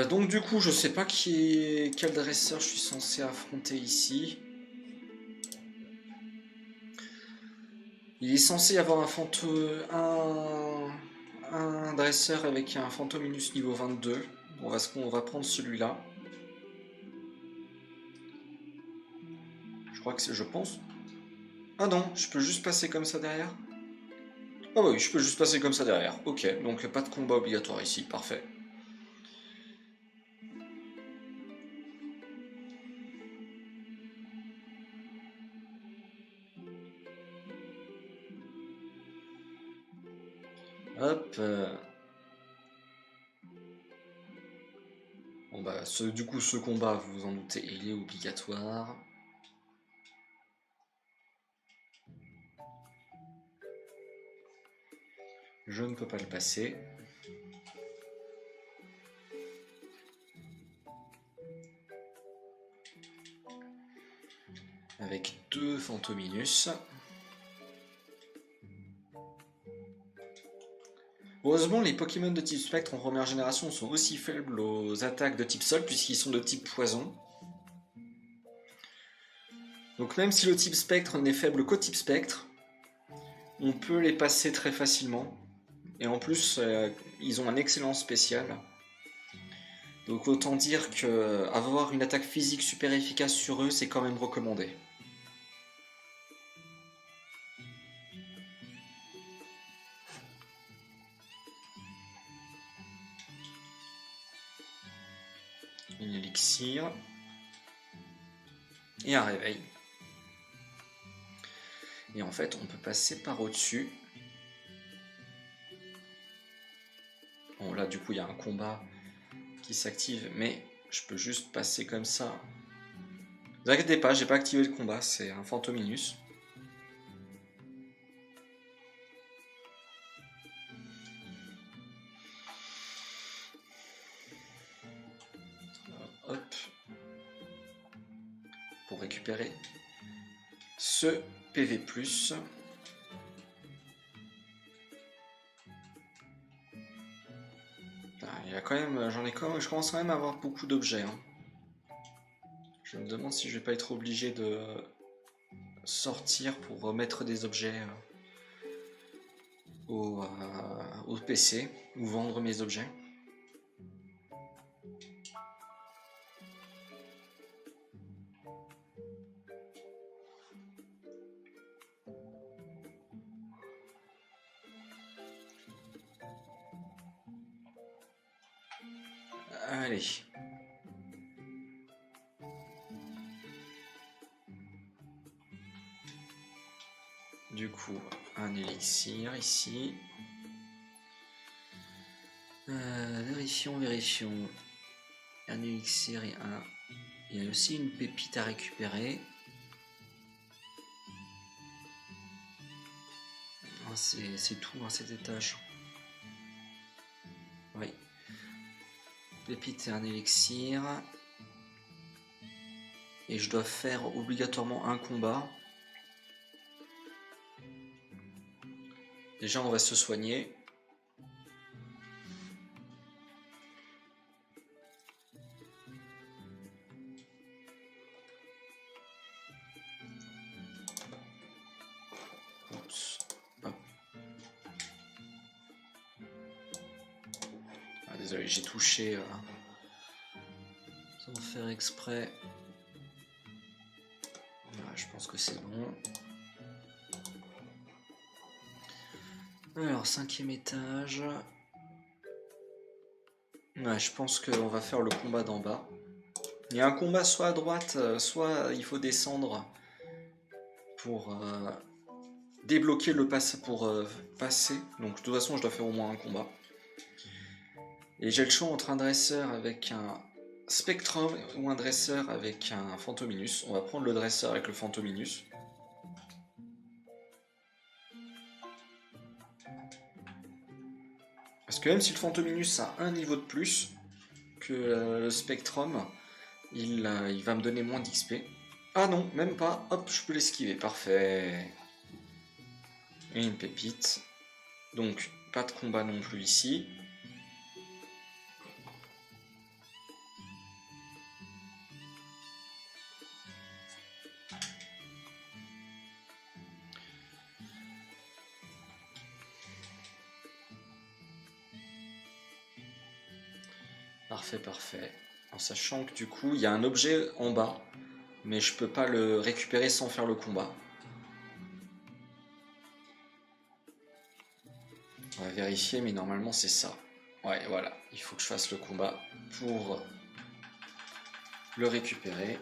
Donc du coup, je sais pas quel dresseur je suis censé affronter ici. Il est censé y avoir un dresseur avec un Fantominus niveau 22. On va prendre celui-là. Je crois que c'est, je pense. Ah non, je peux juste passer comme ça derrière. Ah bah oui, je peux juste passer comme ça derrière. Ok, donc pas de combat obligatoire ici, parfait. Hop. Bon bah, du coup, ce combat, vous vous en doutez, il est obligatoire. Je ne peux pas le passer. Avec deux Fantominus. Heureusement, les Pokémon de type spectre en première génération sont aussi faibles aux attaques de type sol puisqu'ils sont de type poison. Donc même si le type spectre n'est faible qu'au type spectre, on peut les passer très facilement. Et en plus, ils ont un excellent spécial. Donc autant dire que avoir une attaque physique super efficace sur eux, c'est quand même recommandé. une élixir et un réveil. Et en fait, on peut passer par au-dessus. Bon, là, du coup, il y a un combat qui s'active, mais je peux juste passer comme ça. Ne vous inquiétez pas, j'ai pas activé le combat, c'est un Fantominus. Hop. Pour récupérer ce PV+. Il y a quand même, je commence quand même à avoir beaucoup d'objets. Hein. Je me demande si je vais pas être obligé de sortir pour remettre des objets au PC ou vendre mes objets. Allez. Du coup, un élixir ici. Vérifions. Un élixir et un... Il y a aussi une pépite à récupérer. Ah, c'est tout, hein, cet étage. Oui. Pépite et un élixir. Et je dois faire obligatoirement un combat. Déjà, on va se soigner. Oups. Hop. Ah, désolé, j'ai touché sans faire exprès. Voilà, je pense que c'est bon. Alors, 5e étage. Ouais, je pense qu'on va faire le combat d'en bas. Il y a un combat soit à droite, soit il faut descendre pour débloquer le pass pour passer. Donc de toute façon, je dois faire au moins un combat. Et j'ai le choix entre un dresseur avec un Spectrum ou un dresseur avec un Fantominus. On va prendre le dresseur avec le Fantominus. Parce que même si le Fantominus a un niveau de plus que le Spectrum, il va me donner moins d'XP. Ah non, même pas. Hop, je peux l'esquiver. Parfait. Et une pépite. Donc, pas de combat non plus ici. Parfait. En sachant que du coup, il y a un objet en bas, mais je peux pas le récupérer sans faire le combat. On va vérifier, mais normalement c'est ça. Ouais, voilà, il faut que je fasse le combat pour le récupérer.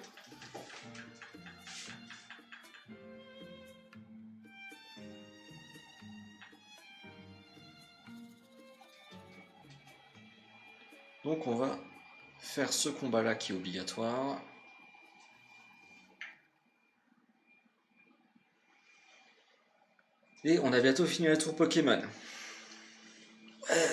Donc on va faire ce combat-là qui est obligatoire. Et on a bientôt fini la tour Pokémon. Ouais.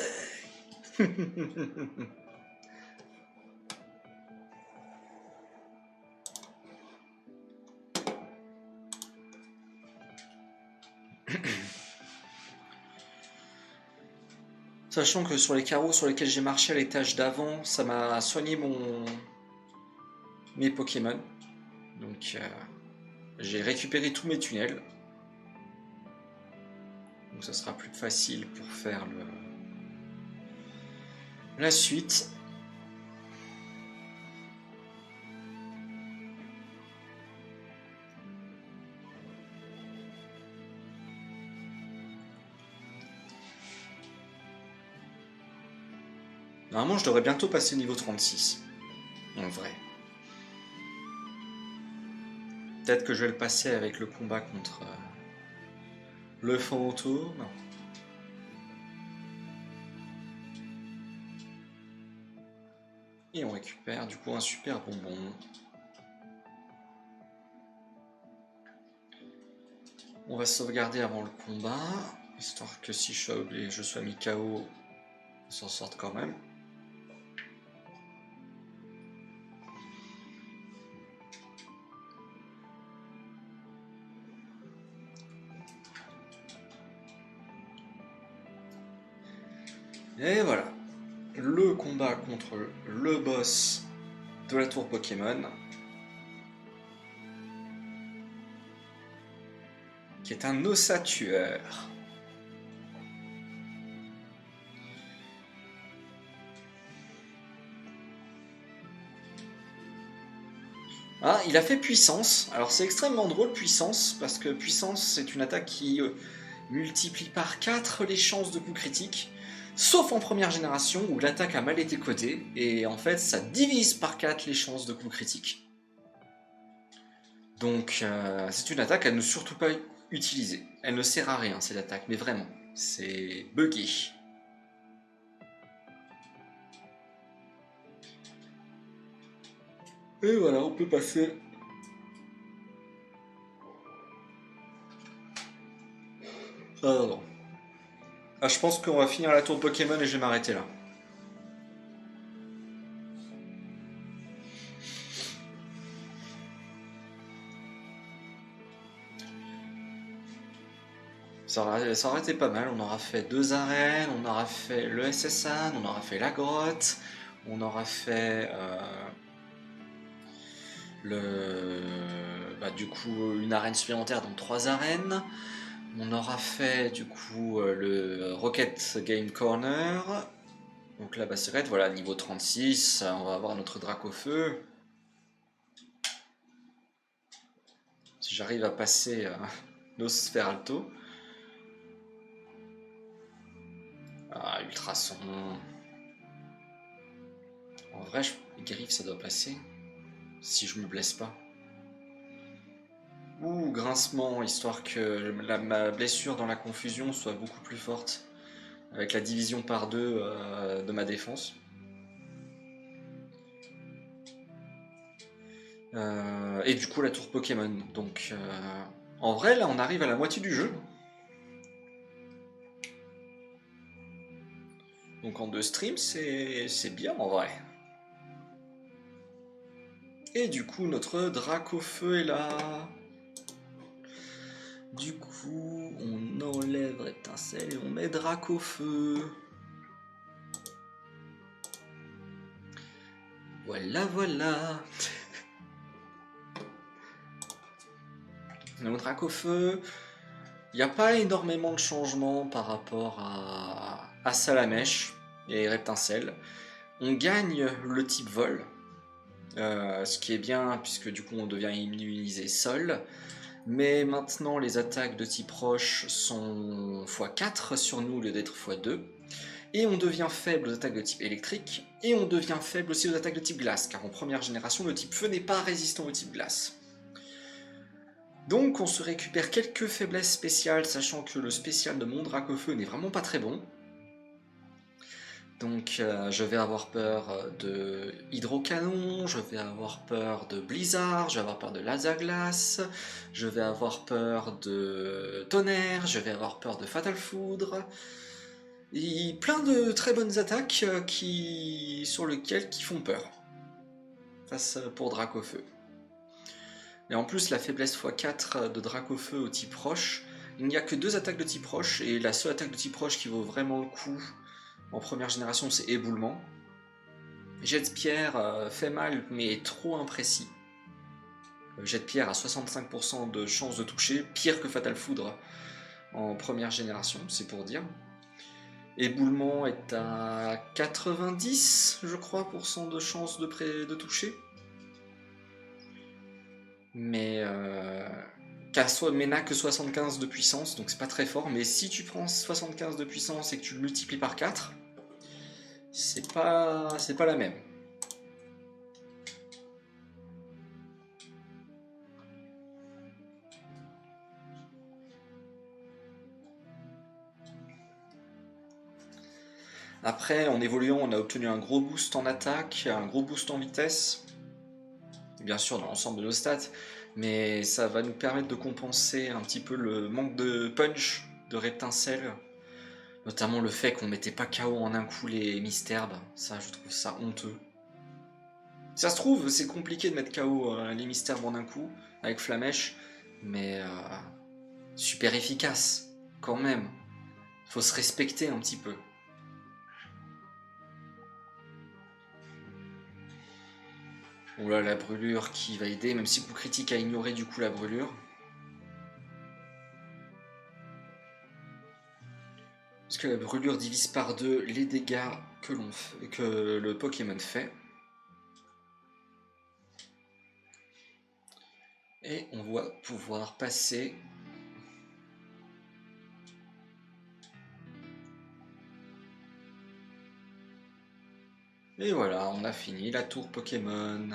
Sachant que sur les carreaux sur lesquels j'ai marché à l'étage d'avant, ça m'a soigné mes Pokémon. Donc j'ai récupéré tous mes tunnels. Donc ça sera plus facile pour faire la suite. Normalement, je devrais bientôt passer niveau 36. en vrai. Peut-être que je vais le passer avec le combat contre le fantôme. Et on récupère du coup un super bonbon. On va sauvegarder avant le combat, histoire que si je sois mis KO, on s'en sorte quand même. Et voilà, le combat contre le boss de la tour Pokémon, qui est un ossatueur. Ah, il a fait puissance. Alors c'est extrêmement drôle puissance, parce que puissance c'est une attaque qui multiplie par 4 les chances de coup critique. Sauf en première génération où l'attaque a mal été codée, et en fait ça divise par 4 les chances de coup critique. Donc c'est une attaque à ne surtout pas utiliser. Elle ne sert à rien cette attaque, mais vraiment, c'est buggé. Et voilà, on peut passer. Ah non. Ah, je pense qu'on va finir la tour de Pokémon et je vais m'arrêter là. Ça aurait été pas mal, on aura fait 2 arènes, on aura fait le SSN, on aura fait la grotte, on aura fait du coup une arène supplémentaire, donc 3 arènes. On aura fait du coup le Rocket Game Corner. Donc là, Baseret, voilà, niveau 36, on va avoir notre Dracofeu. Si j'arrive à passer Nosferalto. Ah, Ultrason. En vrai, Griff, ça doit passer. Si je me blesse pas. Ouh, grincement, histoire que ma blessure dans la confusion soit beaucoup plus forte. Avec la division par 2 de ma défense. Et du coup, la tour Pokémon. Donc, en vrai, là, on arrive à la moitié du jeu. Donc en 2 streams, c'est bien en vrai. Et du coup, notre Dracofeu est là. Du coup, on enlève Reptincelle et on met Dracofeu. Voilà, voilà. Le Dracofeu, il n'y a pas énormément de changements par rapport à Salamèche et Reptincelle. On gagne le type vol, ce qui est bien puisque du coup on devient immunisé sol. Mais maintenant les attaques de type roche sont x4 sur nous au lieu d'être x2. Et on devient faible aux attaques de type électrique. Et on devient faible aussi aux attaques de type glace, car en première génération le type feu n'est pas résistant au type glace. Donc on se récupère quelques faiblesses spéciales, sachant que le spécial de mon Dracofeu n'est vraiment pas très bon. Donc je vais avoir peur de Hydrocanon, je vais avoir peur de Blizzard, je vais avoir peur de Laser Glace, je vais avoir peur de Tonnerre, je vais avoir peur de Fatal Foudre. Et plein de très bonnes attaques qui font peur face pour Dracofeu. Et en plus la faiblesse x4 de Dracofeu au type roche, il n'y a que 2 attaques de type roche, et la seule attaque de type roche qui vaut vraiment le coup en première génération, c'est éboulement. Jet de pierre fait mal, mais est trop imprécis. Jet de pierre a 65% de chance de toucher, pire que Fatal Foudre en première génération, c'est pour dire. Éboulement est à 90, je crois, de chance de toucher. Mais n'a que 75 de puissance, donc c'est pas très fort. Mais si tu prends 75 de puissance et que tu le multiplies par 4, c'est pas la même. Après, en évoluant, on a obtenu un gros boost en attaque, un gros boost en vitesse, bien sûr dans l'ensemble de nos stats, mais ça va nous permettre de compenser un petit peu le manque de punch de Reptincelle, notamment le fait qu'on mettait pas KO en un coup les Misterbes, ça je trouve ça honteux. Ça se trouve, c'est compliqué de mettre KO les Misterbes en un coup, avec Flamèche, mais super efficace, quand même. Faut se respecter un petit peu. Oula, la brûlure qui va aider, même si coup critique a ignoré du coup la brûlure. Parce que la brûlure divise par deux les dégâts que le Pokémon fait. Et on va pouvoir passer. Et voilà, on a fini la tour Pokémon.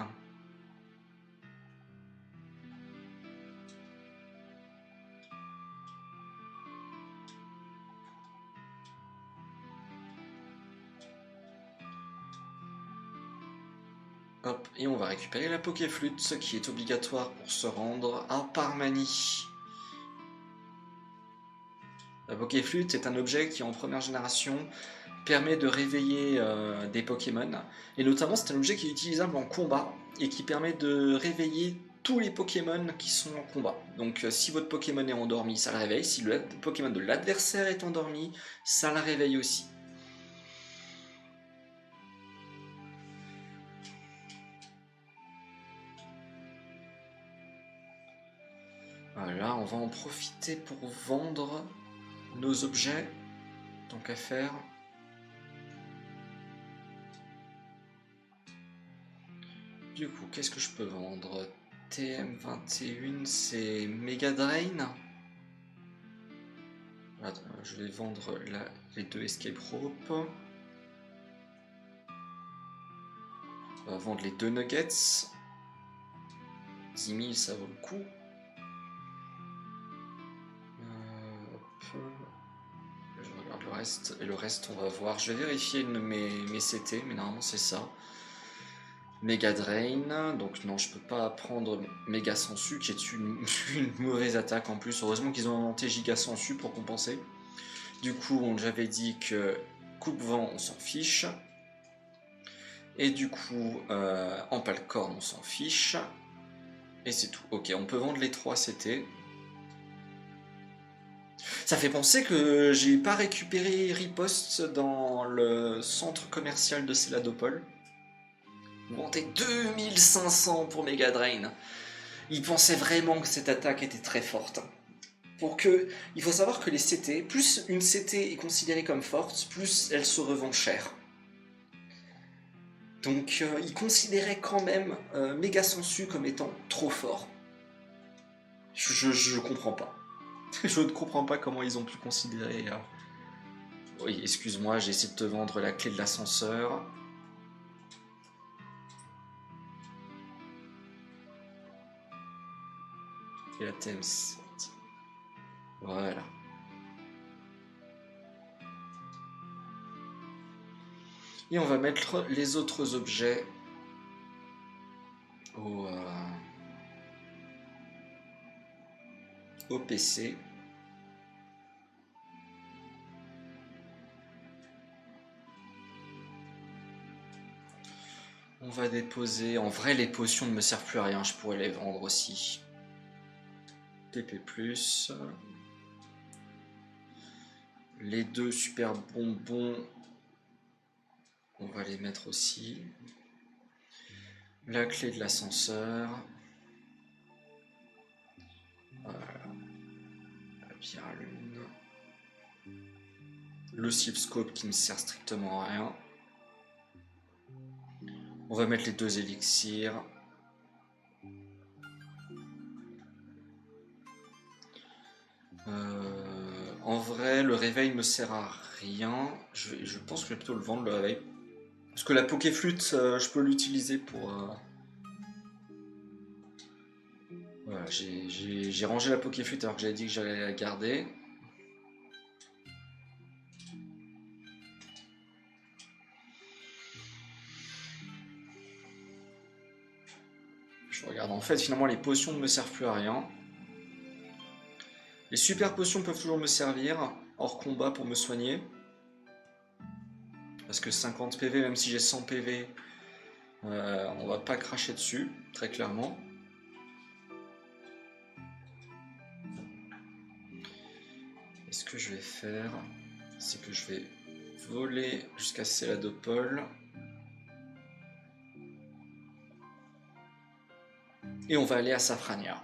Hop, et on va récupérer la Pokéflûte, ce qui est obligatoire pour se rendre à Parmanie. La Pokéflûte est un objet qui en première génération permet de réveiller des Pokémon, et notamment c'est un objet qui est utilisable en combat et qui permet de réveiller tous les Pokémon qui sont en combat. Donc si votre Pokémon est endormi, ça le réveille, si le Pokémon de l'adversaire est endormi, ça la réveille aussi. Voilà, on va en profiter pour vendre nos objets, tant qu'à faire. Du coup, qu'est-ce que je peux vendre? TM21, c'est Mega Drain. Attends, je vais vendre les deux Escape Rope. On va vendre les deux Nuggets. 10 000, ça vaut le coup. Je regarde le reste. Et le reste, on va voir. Je vais vérifier mes CT, mais normalement, c'est ça. Mega Drain. Donc, non, je peux pas prendre Méga Sensu, qui est une mauvaise attaque en plus. Heureusement qu'ils ont inventé Giga Sensu pour compenser. Du coup, j'avais dit que Coupe-Vent, on s'en fiche. Et du coup, Empalcorn, on s'en fiche. Et c'est tout. Ok, on peut vendre les 3 CT. Ça fait penser que j'ai pas récupéré Riposte dans le centre commercial de Céladopol. Vous vendez 2500 pour Mega Drain. Ils pensaient vraiment que cette attaque était très forte. Il faut savoir que les CT, plus une CT est considérée comme forte, plus elle se revend cher. Donc ils considéraient quand même Méga Sensu comme étant trop fort. Je comprends pas. Je ne comprends pas comment ils ont pu considérer... Oui, excuse-moi, j'ai essayé de te vendre la clé de l'ascenseur. Et la TM7. Voilà. Et on va mettre les autres objets au PC. On va déposer... En vrai, les potions ne me servent plus à rien, je pourrais les vendre aussi. TP+. Les deux super bonbons, on va les mettre aussi. La clé de l'ascenseur. Voilà. La pierre à lune. Le Silpscope qui ne sert strictement à rien. On va mettre les deux élixirs. En vrai, le réveil me sert à rien. Je pense que je vais plutôt le vendre, le réveil. Parce que la Pokéflûte, je peux l'utiliser pour... Voilà, j'ai rangé la Pokéflûte alors que j'avais dit que j'allais la garder. Je regarde, en fait, finalement, les potions ne me servent plus à rien. Les super potions peuvent toujours me servir hors combat pour me soigner. Parce que 50 PV, même si j'ai 100 PV, on va pas cracher dessus, très clairement. Et ce que je vais faire, c'est que je vais voler jusqu'à Céladopol. Et on va aller à Safrania.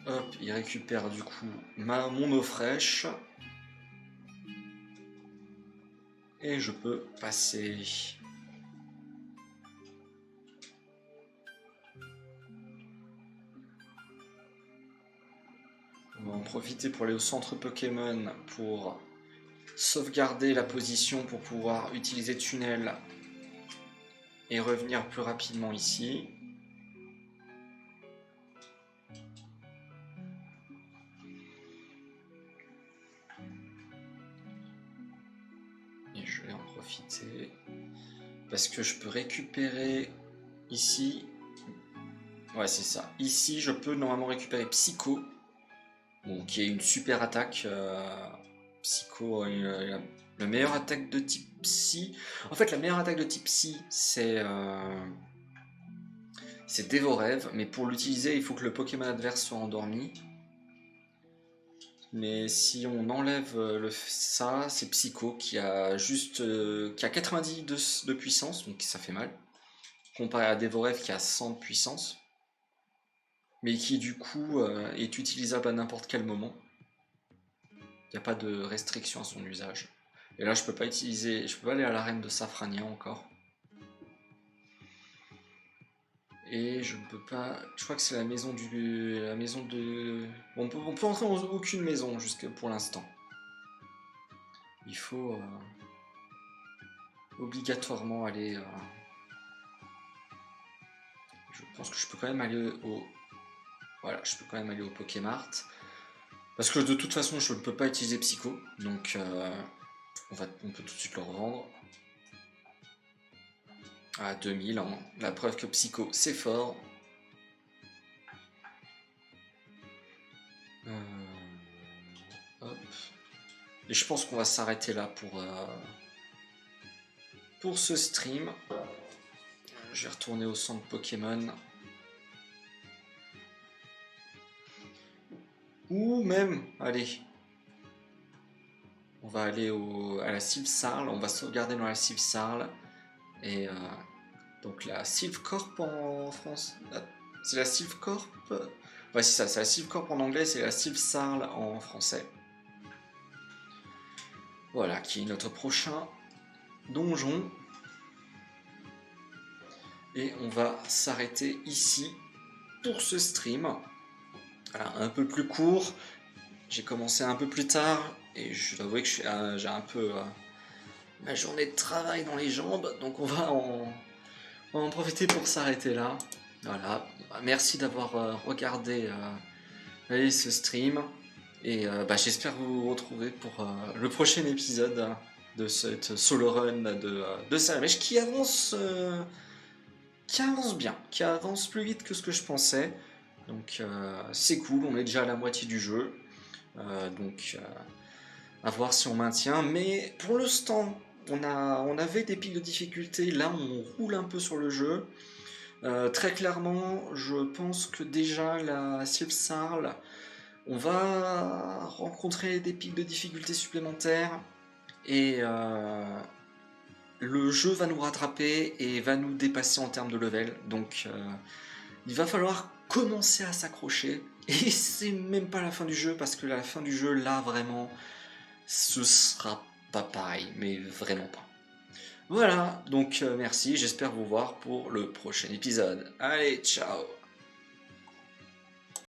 Hop, il récupère du coup mon eau fraîche. Et je peux passer. On va en profiter pour aller au centre Pokémon pour sauvegarder la position pour pouvoir utiliser tunnel et revenir plus rapidement ici. Et je vais en profiter parce que je peux récupérer ici. Ouais, c'est ça. Ici, je peux normalement récupérer Psycho, bon, qui est une super attaque. Psycho, la meilleure attaque de type Psy. En fait, la meilleure attaque de type Psy, c'est Dévorève, mais pour l'utiliser, il faut que le Pokémon adverse soit endormi. Mais si on enlève ça, c'est Psycho qui a juste qui a 90 de puissance, donc ça fait mal. Comparé à Dévorève qui a 100 de puissance. Mais qui du coup est utilisable à n'importe quel moment. Il n'y a pas de restriction à son usage. Et là je peux pas aller à l'arène de Safrania encore. Et je ne peux pas. Je crois que c'est la maison de. On peut entrer dans aucune maison jusqu'à pour l'instant. Il faut obligatoirement aller. Je pense que je peux quand même aller au. Voilà, je peux quand même aller au Pokémart. Parce que de toute façon, je ne peux pas utiliser Psycho. Donc, on peut tout de suite le revendre. À 2000, hein. La preuve que Psycho, c'est fort. Hop. Et je pense qu'on va s'arrêter là pour ce stream. Je vais retourner au centre Pokémon. Ou même, allez, on va aller à la Sylph-Sarl, on va sauvegarder dans la Sylph-Sarl. Et donc la Sylph-Corp en France. C'est la Sylph-Corp. Ouais, c'est ça, c'est la Sylph-Corp en anglais, c'est la Sylph-Sarl en français. Voilà, qui est notre prochain donjon. Et on va s'arrêter ici pour ce stream. Voilà, un peu plus court. J'ai commencé un peu plus tard et je dois avouer que j'ai un peu ma journée de travail dans les jambes, donc on va en profiter pour s'arrêter là. Voilà, merci d'avoir regardé ce stream et j'espère vous retrouver pour le prochain épisode de cette solo run de Salamèche qui avance bien, qui avance plus vite que ce que je pensais. Donc c'est cool, on est déjà à la moitié du jeu. Donc à voir si on maintient. Mais pour l'instant, on avait des pics de difficulté. Là, on roule un peu sur le jeu. Très clairement, je pense que déjà la Sylph-Sarl, on va rencontrer des pics de difficulté supplémentaires. Et le jeu va nous rattraper et va nous dépasser en termes de level. Donc il va falloir commencer à s'accrocher. Et c'est même pas la fin du jeu, parce que la fin du jeu, là, vraiment, ce sera pas pareil, mais vraiment pas. Voilà, donc merci, j'espère vous voir pour le prochain épisode. Allez, ciao!